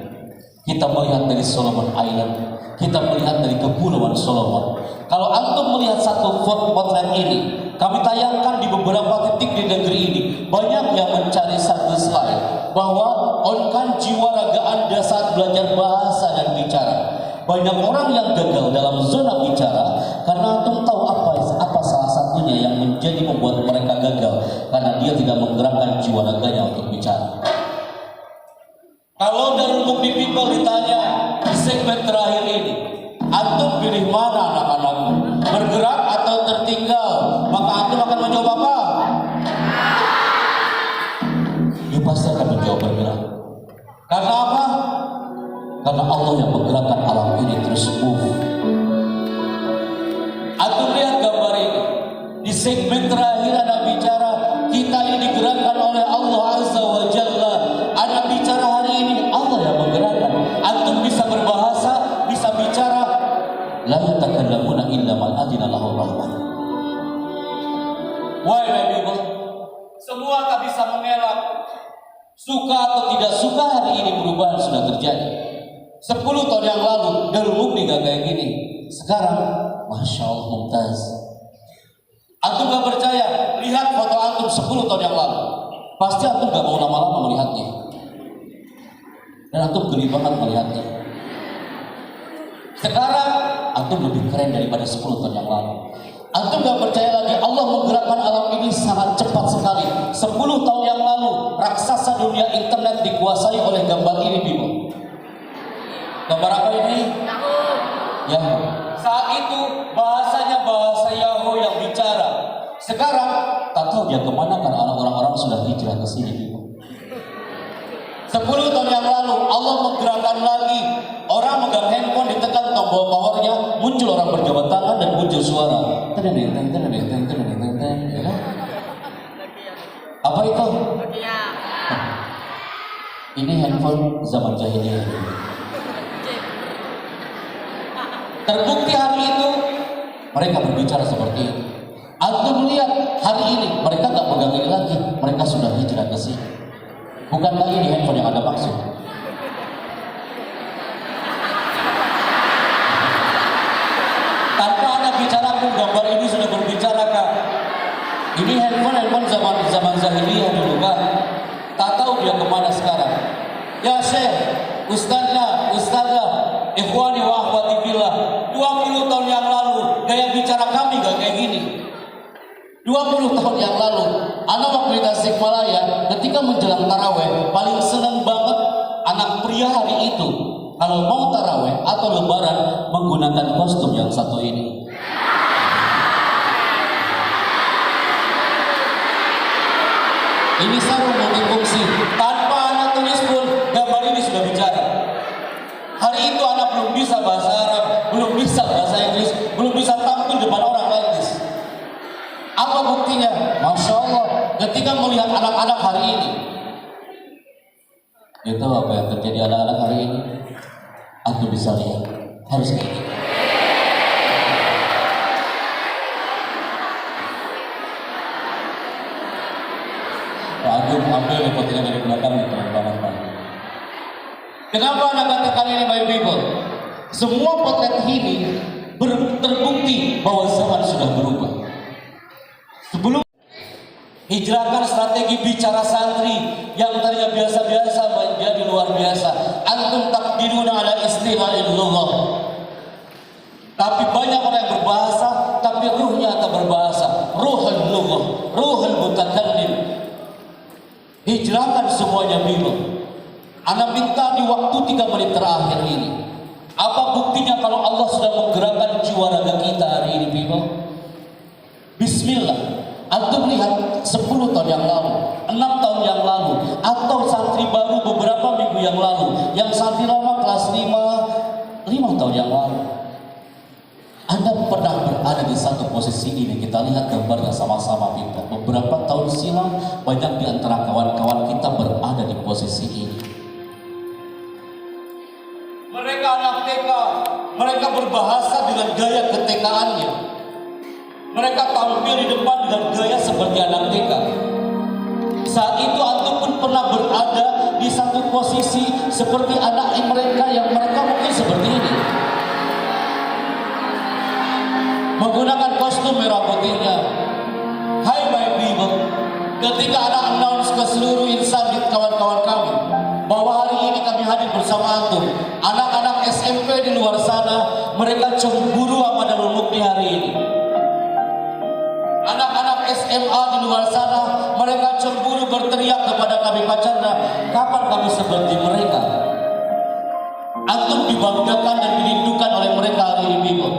kita melihat dari Solomon Island, kita melihat dari Kepulauan Solomon. Kalau antum melihat satu potret ini, kami tayangkan di beberapa titik di negeri ini. Banyak yang mencari satu slide bahwa onkan jiwa raga Anda saat belajar bahasa dan bicara. Banyak orang yang gagal dalam zona bicara karena antum tahu apa salah satunya yang menjadi membuat mereka gagal, karena dia tidak menggerakkan jiwa raganya untuk bicara. Kalau Darul Mukti People ditanya di segmen terakhir ini, antum pilih mana anak-anakku? Bergerak atau tertinggal? Maka antum akan menjawab apa? Ya pasti akan menjawab bergerak. Karena apa? Karena Allah yang menggerakkan alam ini terus move. Antum lihat gambar ini. Di segmen terakhir anak bicara, kita ini digerakkan oleh Allah Azza wa Jalla. Anak bicara hari ini Allah yang menggerakkan. Antum bisa berbahasa, bisa bicara. La yatakallamuna illa man adina lahu rahman. Why my people? Semua tak bisa mengelak. Suka atau tidak suka, hari ini perubahan sudah terjadi. 10 tahun yang lalu Darul Mukti gak kayak gini. Sekarang Masya Allah mumtaz. Antum gak percaya, lihat foto antum 10 tahun yang lalu. Pasti antum gak mau lama-lama melihatnya. Dan antum geli banget melihatnya. Sekarang antum lebih keren daripada 10 tahun yang lalu. Antum gak percaya lagi, Allah menggerakkan alam ini sangat cepat sekali. 10 tahun yang lalu raksasa dunia internet dikuasai oleh gambar ini, Bimo. Gambar apa ini? Ya. Saat itu bahasanya bahasa Yahoo yang bicara. Sekarang tak tahu dia kemana karena orang-orang sudah hijrah ke sini. 10 tahun yang lalu Allah menggerakkan lagi. Orang megang handphone, ditekan tombol powernya, muncul orang berjabat tangan dan muncul suara. Ya kan? Apa itu? Ini handphone zaman jahiliyah. Terbukti hari itu mereka berbicara seperti itu. Antum melihat hari ini mereka gak pegang ini lagi, mereka sudah hijrah ke sini. Bukankah ini handphone yang ada maksud? Tanpa ada bicara pun gambar ini sudah berbicara, Kak. Ini handphone zaman jahiliyah dulu, Kak. Tak tahu dia kemana sekarang. Ya Syekh, Ustazah, ikhwani wa akhwati fillah, 20 tahun yang lalu gaya bicara kami gak kayak gini. 20 tahun yang lalu, anak waktu di Tasikmalaya ketika menjelang taraweh paling senang banget anak pria hari itu kalau mau taraweh atau lebaran menggunakan kostum yang satu ini. Ini sarung multifungsi, tanpa anak tulis pun gambar ini sudah bicara. Hari itu anak belum bisa bahasa Arab, belum bisa bahasa Inggris, belum bisa tampil depan orang like this. Apa buktinya? Masya Allah, ketika melihat anak-anak hari ini, itu apa yang terjadi anak-anak hari ini? Aku bisa lihat, harus kayak gini. Pak Agung ambil fotonya dari belakang nih teman-teman. Kenapa anak katakan ini my people? Semua potret ini terbukti bahwa zaman sudah berubah. Sebelum hijrahkan strategi bicara santri yang tadinya biasa-biasa menjadi luar biasa. Antum takdiruna ala istilahil lughah. Tapi banyak orang yang berbahasa tapi ruhnya tak berbahasa. Ruhul lughah, ruhul mutakallim. Hijrahkan semuanya bingung. Anda minta di waktu 3 menit terakhir ini. Apa buktinya kalau Allah sudah menggerakkan jiwa raga kita hari ini, people? Bismillah. Antum lihat 10 tahun yang lalu, 6 tahun yang lalu, atau santri baru beberapa minggu yang lalu, yang santri lama kelas 5 tahun yang lalu. Anda pernah berada di satu posisi ini. Kita lihat gambarnya sama-sama, people. Beberapa tahun silam, banyak di antara kawan-kawan kita berada di posisi ini. Mereka anak TK, mereka berbahasa dengan gaya ketekaannya. Mereka tampil di depan dengan gaya seperti anak TK. Saat itu antum pun pernah berada di satu satu posisi seperti anak mereka yang mereka mungkin seperti ini. Menggunakan kostum merah putihnya. Hai my people, ketika anak announce ke seluruh insan di kawan-kawan kami bahwa hari ini kami hadir bersama antum, anak-anak SMP di luar sana mereka cemburu sama Darul Mukti hari ini. Anak-anak SMA di luar sana mereka cemburu berteriak kepada kami, Pak Chandra, kapan kami seperti mereka? Antum dibanggakan dan dirindukan oleh mereka hari ini, people.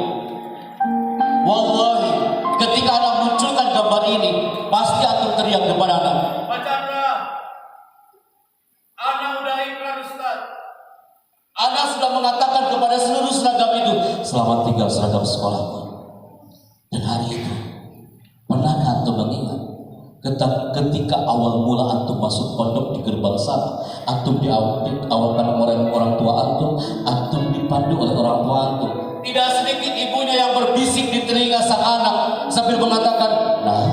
Wallahi, ketika anak munculkan gambar ini, pasti antum teriak kepada anak, Pak Chandra, anak udah ikrar Ustaz. Anak sudah mengatakan kepada seluruh seragam itu, selamat tinggal seragam sekolahku. Dan hari itu, pernahkah antum mengingat ketika awal mula antum masuk pondok di gerbang sana, antum diawalkan oleh orang tua antum dipandu oleh orang tua antum. Tidak sedikit ibunya yang berbisik di telinga sang anak sambil mengatakan, nah,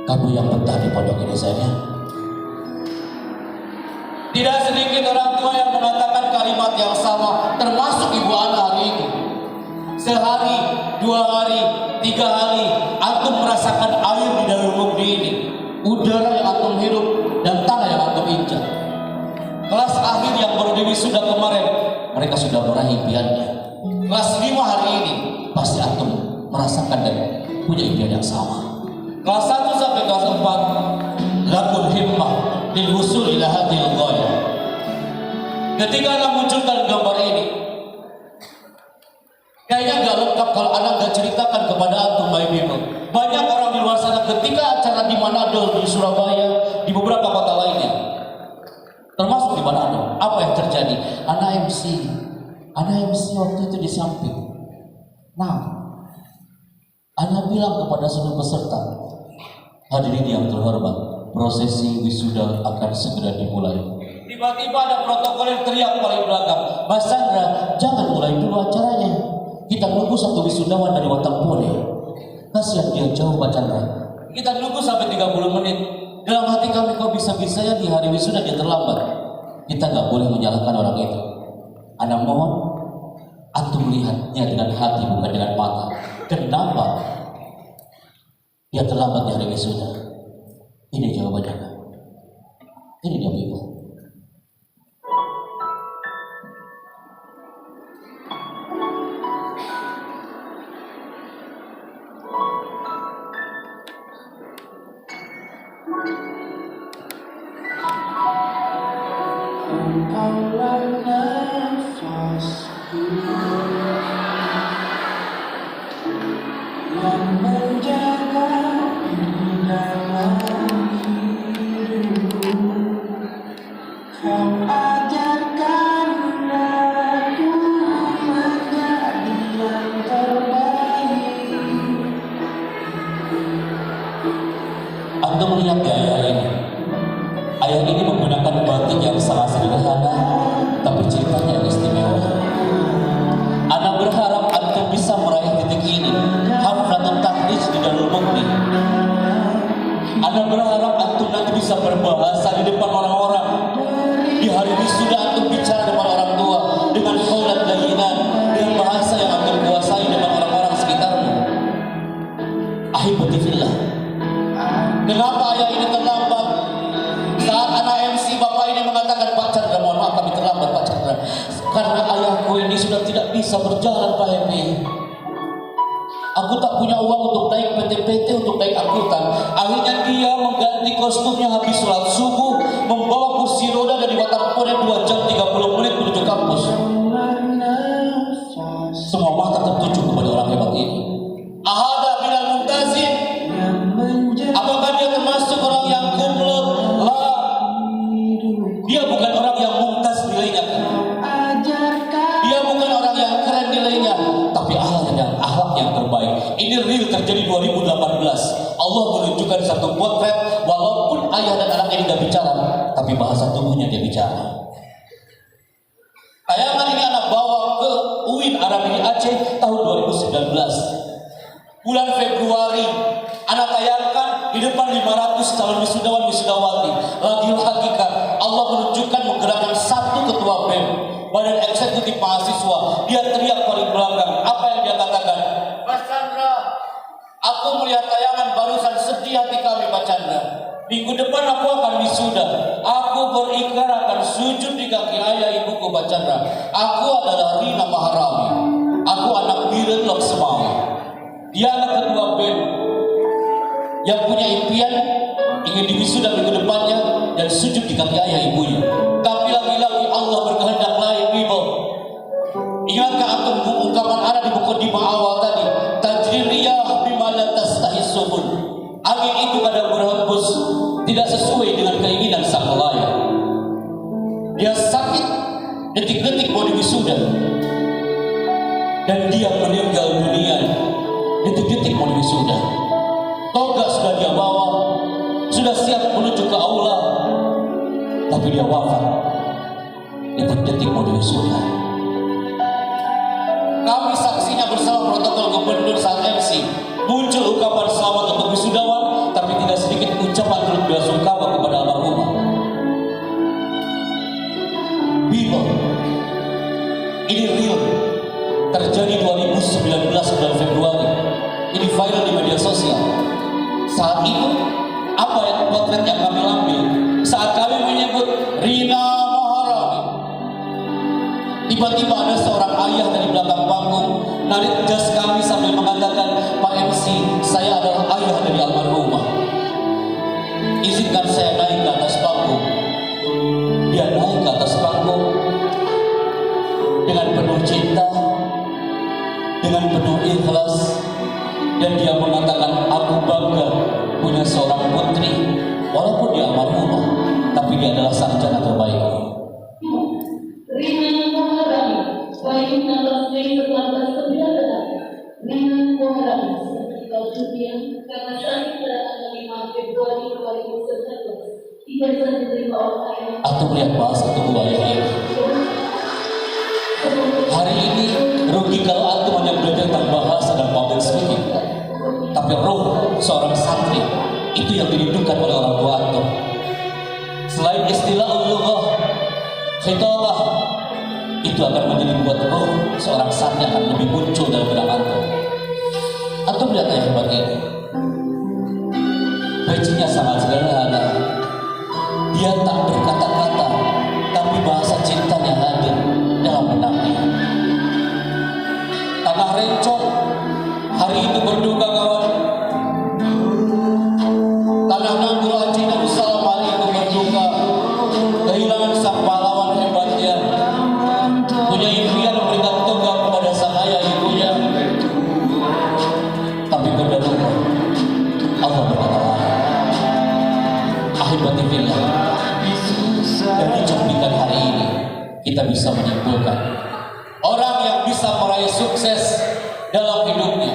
kamu yang betah di pondok ini sayang. Tidak sedikit orang tua yang mengatakan kalimat yang sama, termasuk ibu anak hari itu. Sehari, 2 hari, 3 hari, antum merasakan air di Darul Mukti ini, udara yang antum hirup dan tanah yang antum injak. Kelas akhir yang baru diwisuda kemarin, mereka sudah meraih impiannya. Kelas 5 hari ini, pasti antum merasakan dan punya impian yang sama. Kelas 1 sampai kelas 4, lakul himmah lil wusul ila hadhil ghayah. Ketika anak munculkan gambar ini, kayaknya gak lengkap kalau anak gak ceritakan kepada antum, my people. Banyak orang di luar sana ketika acara di Manado, di Surabaya, di beberapa kota lainnya, termasuk di Manado, apa yang terjadi? Anak MC waktu itu di samping. Nah, anak bilang kepada seluruh peserta, hadirin yang terhormat, prosesi wisuda akan segera dimulai. Tiba-tiba ada protokol yang teriak paling belakang, Mas Chandra, jangan mulai dulu acaranya. Kita nunggu satu wisudawan dari Watangpone. Kasihan dia jauh, Pak Chandra. Kita nunggu sampai 30 menit. Dalam hati kami, kok bisa-bisanya di hari wisuda dia terlambat. Kita gak boleh menyalahkan orang itu. Anak mohon, antum melihatnya dengan hati bukan dengan mata. Kenapa dia terlambat di hari wisuda? Ini jawabannya. Ini dia, people. Engkaulah nafasku yang menjaga di dalam hidupku. Kau ajarkan aku menjadi yang terbaik. Antum melihat di ayat ini. Ayat ini menggunakan batik yang sangat sederhana, tapi ceritanya yang istimewa. Anak berharap antum bisa meraih titik ini, haflatun tahrij di Darul Mukti. Anak berharap antum nanti bisa berbahasa di depan orang-orang. Di hari wisuda antum bicara depan orang tua dengan qaulan layyinan, dengan bahasa yang antum kuasai depan orang-orang sekitarmu. Ahibati fillah. Kenapa ayat ini terlambat? Saat anak MC bapak ini mengatakan, Pak Chandra, mohon maaf kami terlambat Pak Chandra, karena ayahku ini sudah tidak bisa berjalan Pak Happy. Aku tak punya uang untuk naik PT-PT, untuk naik angkutan. Akhirnya dia mengganti kostumnya habis sholat subuh, membawa kursi roda dari Watangpone 2 jam 30 menit menuju kampus. Semua mata tertuju kepada orang hebat ini. Ahada minal muntazim. Apakah dia termasuk orang yang kumlot? Dia bukan orang yang mumtaz nilainya. Dia bukan orang yang keren nilainya, tapi akhlak yang terbaik. Ini real terjadi 2018. Allah menunjukkan satu potret, walaupun ayah dan anak ini tidak bicara, tapi bahasa tubuhnya dia bicara. Tayangan ini anak bawa ke UIN Arabi di Aceh tahun 2019. Bulan Februari, anak tayangkan di depan 500 calon wisudawan wisudawati. Lagi hakikat, Allah eksekutif mahasiswa. Dia teriak paling belakang. Apa yang dia katakan? Mas Chandra, aku melihat tayangan barusan, sedih hati kami Pak Chandra. Minggu depan aku akan wisuda. Aku berikrar akan sujud di kaki ayah ibuku Pak Chandra. Aku adalah Rina Maharani. Aku anak Biren Laksmawi. Dia anak ketua band yang punya impian ingin diwisuda minggu depannya dan sujud di kaki ayah ibunya. Tapi lagi-lagi Allah berkehendak lain, people. Ingatkah antum ungkapan ada di mukadimah awal tadi? Tajri riyah bima la tastahi subul. Angin itu kadang berhembus tidak sesuai dengan keinginan sang pelayar. Dia sakit detik-detik mau diwisuda dan dia meninggal dunia detik-detik mau diwisuda. Toga sudah dia bawa, sudah siap menuju ke aula, tapi dia wafat detik-detik mau diwisuda. Kami saksinya bersama protokol gubernur saat MC. Muncul ungkapan selamat untuk wisudawan, tapi tidak sedikit ucapan turut belasungkawa kepada almarhumah. People, ini real, terjadi 2019 bulan Februari. Ini viral di media sosial. Saat itu, apa yang potret yang kami ambil? Saat kami menyebut Rina Maharani, tiba-tiba ada seorang ayah dari belakang panggung narik jas kami sambil mengatakan, Pak MC, saya adalah ayah dari almarhumah. Izinkan saya naik ke atas panggung. Dia naik ke atas panggung dengan penuh cinta, dengan penuh ikhlas, dan dia mengatakan, aku bangga punya seorang putri, walaupun dia almarhumah, tapi dia adalah sarjana terbaik. Rina Maharani, baik 16 Mei 1998. Rina Maharani, meninggal dunia karena sakit pada tanggal 5 Februari 2019. Ijazah diterima oleh ayah. Atau melihat bahasa tubuh ayah ini. Hari ini rugi kalau antum hanya belajar tentang bahasa dan public speaking, tapi roh seorang santri itu yang dirindukan oleh orang tua antum. Selain istilah lughah, khitabah, itu akan menjadi buat roh seorang santri akan lebih muncul dalam benak antum. Antum lihat ayah begini, bajunya sangat sederhana. Dia tak berkata-kata, tapi bahasa cintanya hadir dalam benaknya. Tanah Rencong hari itu berduka kawan. Tanah Nanggur Haji Darussalam hari itu berduka, kehilangan sang pahlawan hebatnya, punya impian memberikan toga kepada sang ayah ibunya, tapi berdarah. Allah berkata, ahibati fillah. Dari cuplikan hari ini kita bisa menyimpulkan orang yang bisa meraih sukses dalam hidupnya,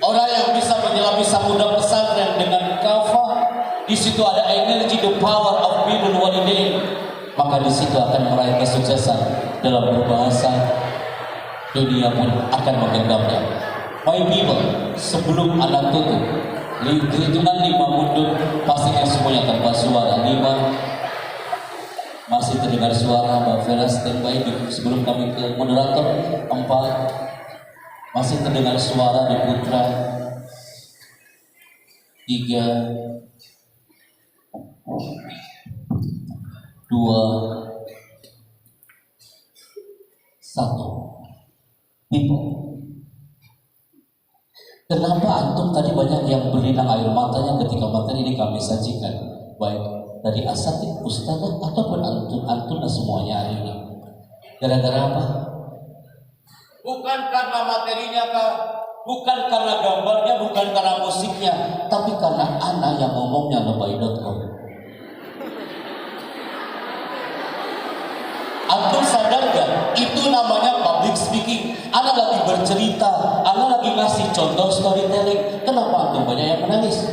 orang yang bisa menyelami samudra pesantren dengan kafah, di situ ada energi, the power of birrul walidain, maka di situ akan meraih kesuksesan dalam berbahasa, dunia pun akan menggenggamnya. My people, sebelum anak tutup, hitungan 5 mundur, pastinya semuanya tanpa suara. 5, masih terdengar suara Mbak Vera standby sebelum kami ke moderator. 4, masih terdengar suara di Putra. 3, 2, 1. People, kenapa antum tadi banyak yang berlinang air matanya ketika materi ini kami sajikan, baik dari asatid, ustadzah ataupun antun semuanya hari ini? Gara-gara apa? Bukan karena materinya, Kak. Bukan karena gambarnya, bukan karena musiknya, tapi karena anak yang ngomongnya lebay.com. Antum sadar gak? Itu namanya public speaking. Anak lagi bercerita, anak lagi ngasih contoh storytelling. Kenapa antum banyak yang menangis?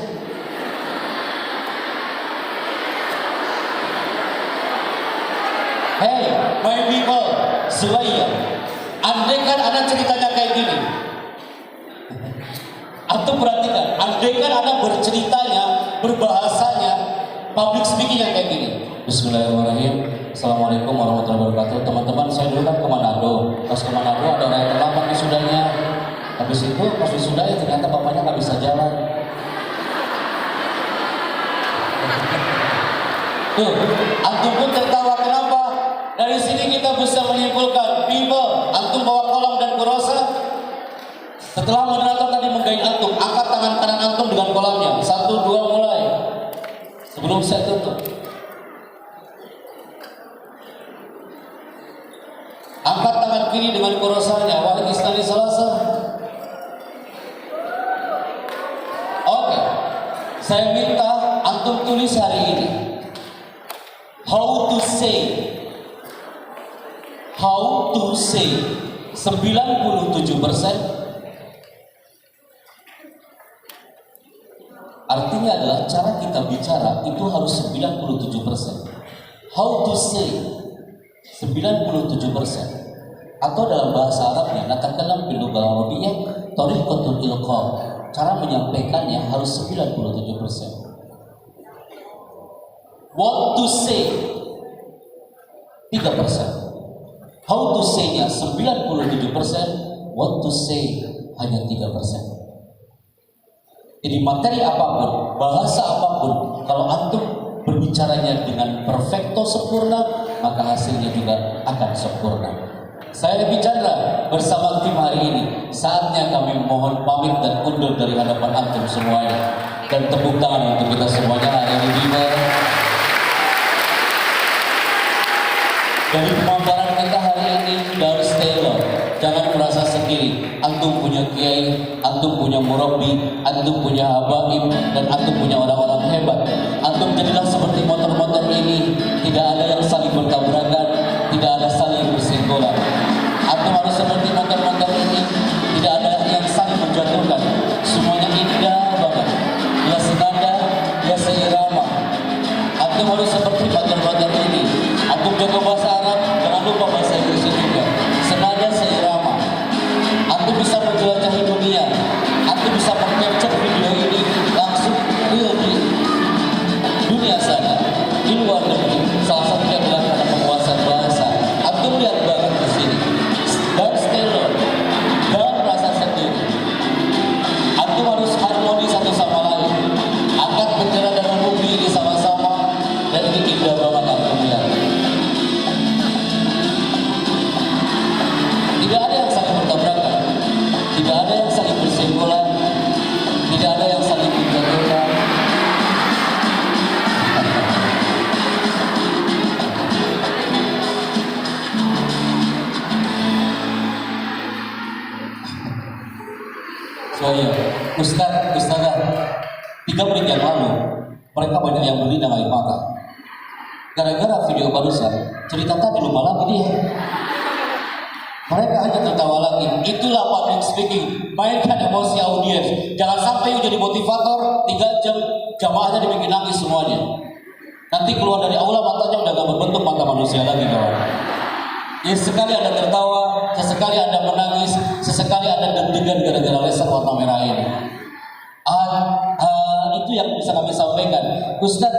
Hey, my people, Suwaya, andai kan anak ceritanya kayak gini, antum perhatikan, andai kan anak berceritanya, berbahasanya, public speaking yang kayak gini. Bismillahirrahmanirrahim. Assalamualaikum warahmatullahi wabarakatuh. Teman-teman, saya dulu kan ke Manado. Pas ke Manado ada orang yang terlambat wisudanya. Habis itu pas wisudanya ternyata bapaknya nggak bisa jalan. Tuh, antum pun tertawa. Kenapa? Dari sini kita bisa menyimpulkan, people, antum bawa kolam dan kurosa. Setelah moderator tadi menggain antum, angkat tangan kanan antum dengan kolamnya. 1, 2, mulai. Sebelum saya tutup. Angkat tangan kiri dengan kurosanya. Wahai istani salasa. Oke. Saya minta antum tulis hari ini. How to say. How to say. 97%. Artinya adalah cara kita bicara itu harus 97%. How to say 97%. Atau dalam bahasa Arabnya natakalam bil lughah arabiyyah tariqatul ilqa. Cara menyampaikannya harus 97%. What to say 3%. How to say-nya 97%, what to say hanya 3%. Jadi materi apapun, bahasa apapun, kalau antum berbicaranya dengan perfecto sempurna, maka hasilnya juga akan sempurna. Saya bicara bersama tim hari ini. Saatnya kami mohon pamit dan undur dari hadapan antum semuanya. Dan tepuk tangan untuk kita semuanya hari ini. Dari pemaparan kita hari ini dari Stella, jangan merasa sendiri. Antum punya kiai, antum punya murabbi, antum punya habaib, dan antum punya orang-orang hebat. Antum jadilah seperti motor-motor ini, tidak ada yang saling bertabrakan, tidak ada saling bersenggolan. Antum harus seperti motor-motor ini, tidak ada yang saling menjatuhkan. Semuanya indah banget, ya senada, ya seirama. Antum harus seperti motor-motor ini. Antum jago bahasa Arab, jangan lupa bahasa Inggris juga. Senada seirama. Antum bisa menjelajahi dunia. Antum bisa mengcapture video ini langsung real di dunia sana, di luar negeri. Salah satunya adalah karena penguasaan bahasa. Antum lihat banget di sini. Dan stay low. Jangan merasa sendiri. Antum harus harmoni satu sama lain. Angkat bendera dan bumi ini sama-sama. Dan ini indah banget antum lihat. Tidak ada yang saling bertabrakan, tidak ada yang saling bersenggolan, tidak ada yang saling menjatuhkan. Saya, Ustazah, 3 menit yang lalu, mereka banyak yang beli dengan air mata. Gara-gara video barusan, cerita tadi lupa lagi dia. Mereka hanya tertawa lagi. Itulah public speaking. Mainkan emosi audiens. Jangan sampai jadi motivator 3 jam jamaahnya dibikin nangis semuanya. Nanti keluar dari aula matanya udah gak berbentuk mata manusia lagi kawan. Ya sekali Anda tertawa, sesekali Anda menangis, sesekali Anda deg-degan gara-gara laser warna merah ini. Itu yang bisa kami sampaikan. Ustaz,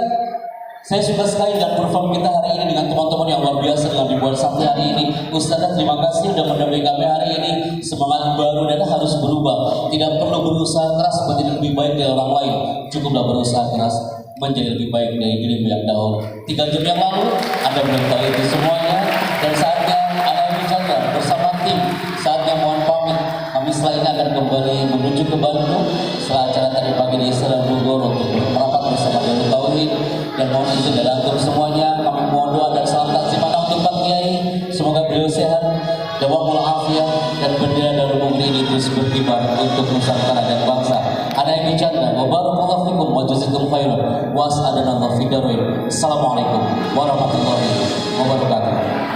saya suka sekali dan perform kita hari ini dengan teman-teman yang luar biasa dengan dibuat sampai hari ini. Ustazah, terima kasih sudah mendampingi kami hari ini. Semangat baru dan harus berubah. Tidak perlu berusaha keras menjadi lebih baik dari orang lain. Cukuplah berusaha keras menjadi lebih baik dari dirimu yang dahulu. 3 jam yang lalu Anda belum tahu itu semuanya. Dan saatnya Anda bicara bersama tim. Saatnya mohon pamit. Kami setelah ini akan kembali menuju ke Bandung. Setelah acara tadi pagi di Istana Bogor untuk merapat bersama Darul Tauhid. Dan mohon izin dari antum semuanya, kami mohon doa dan salam takziman untuk Pak Kiai. Semoga beliau sehat, dawamul afiyah, dan bendera Darul Mukti ini terus berkibar untuk Nusantara dan bangsa. Ada yang bicara, wa barakallahu fikum wa jazakum khairan wa as'adana Allah fi darin. Assalamualaikum warahmatullahi wabarakatuh.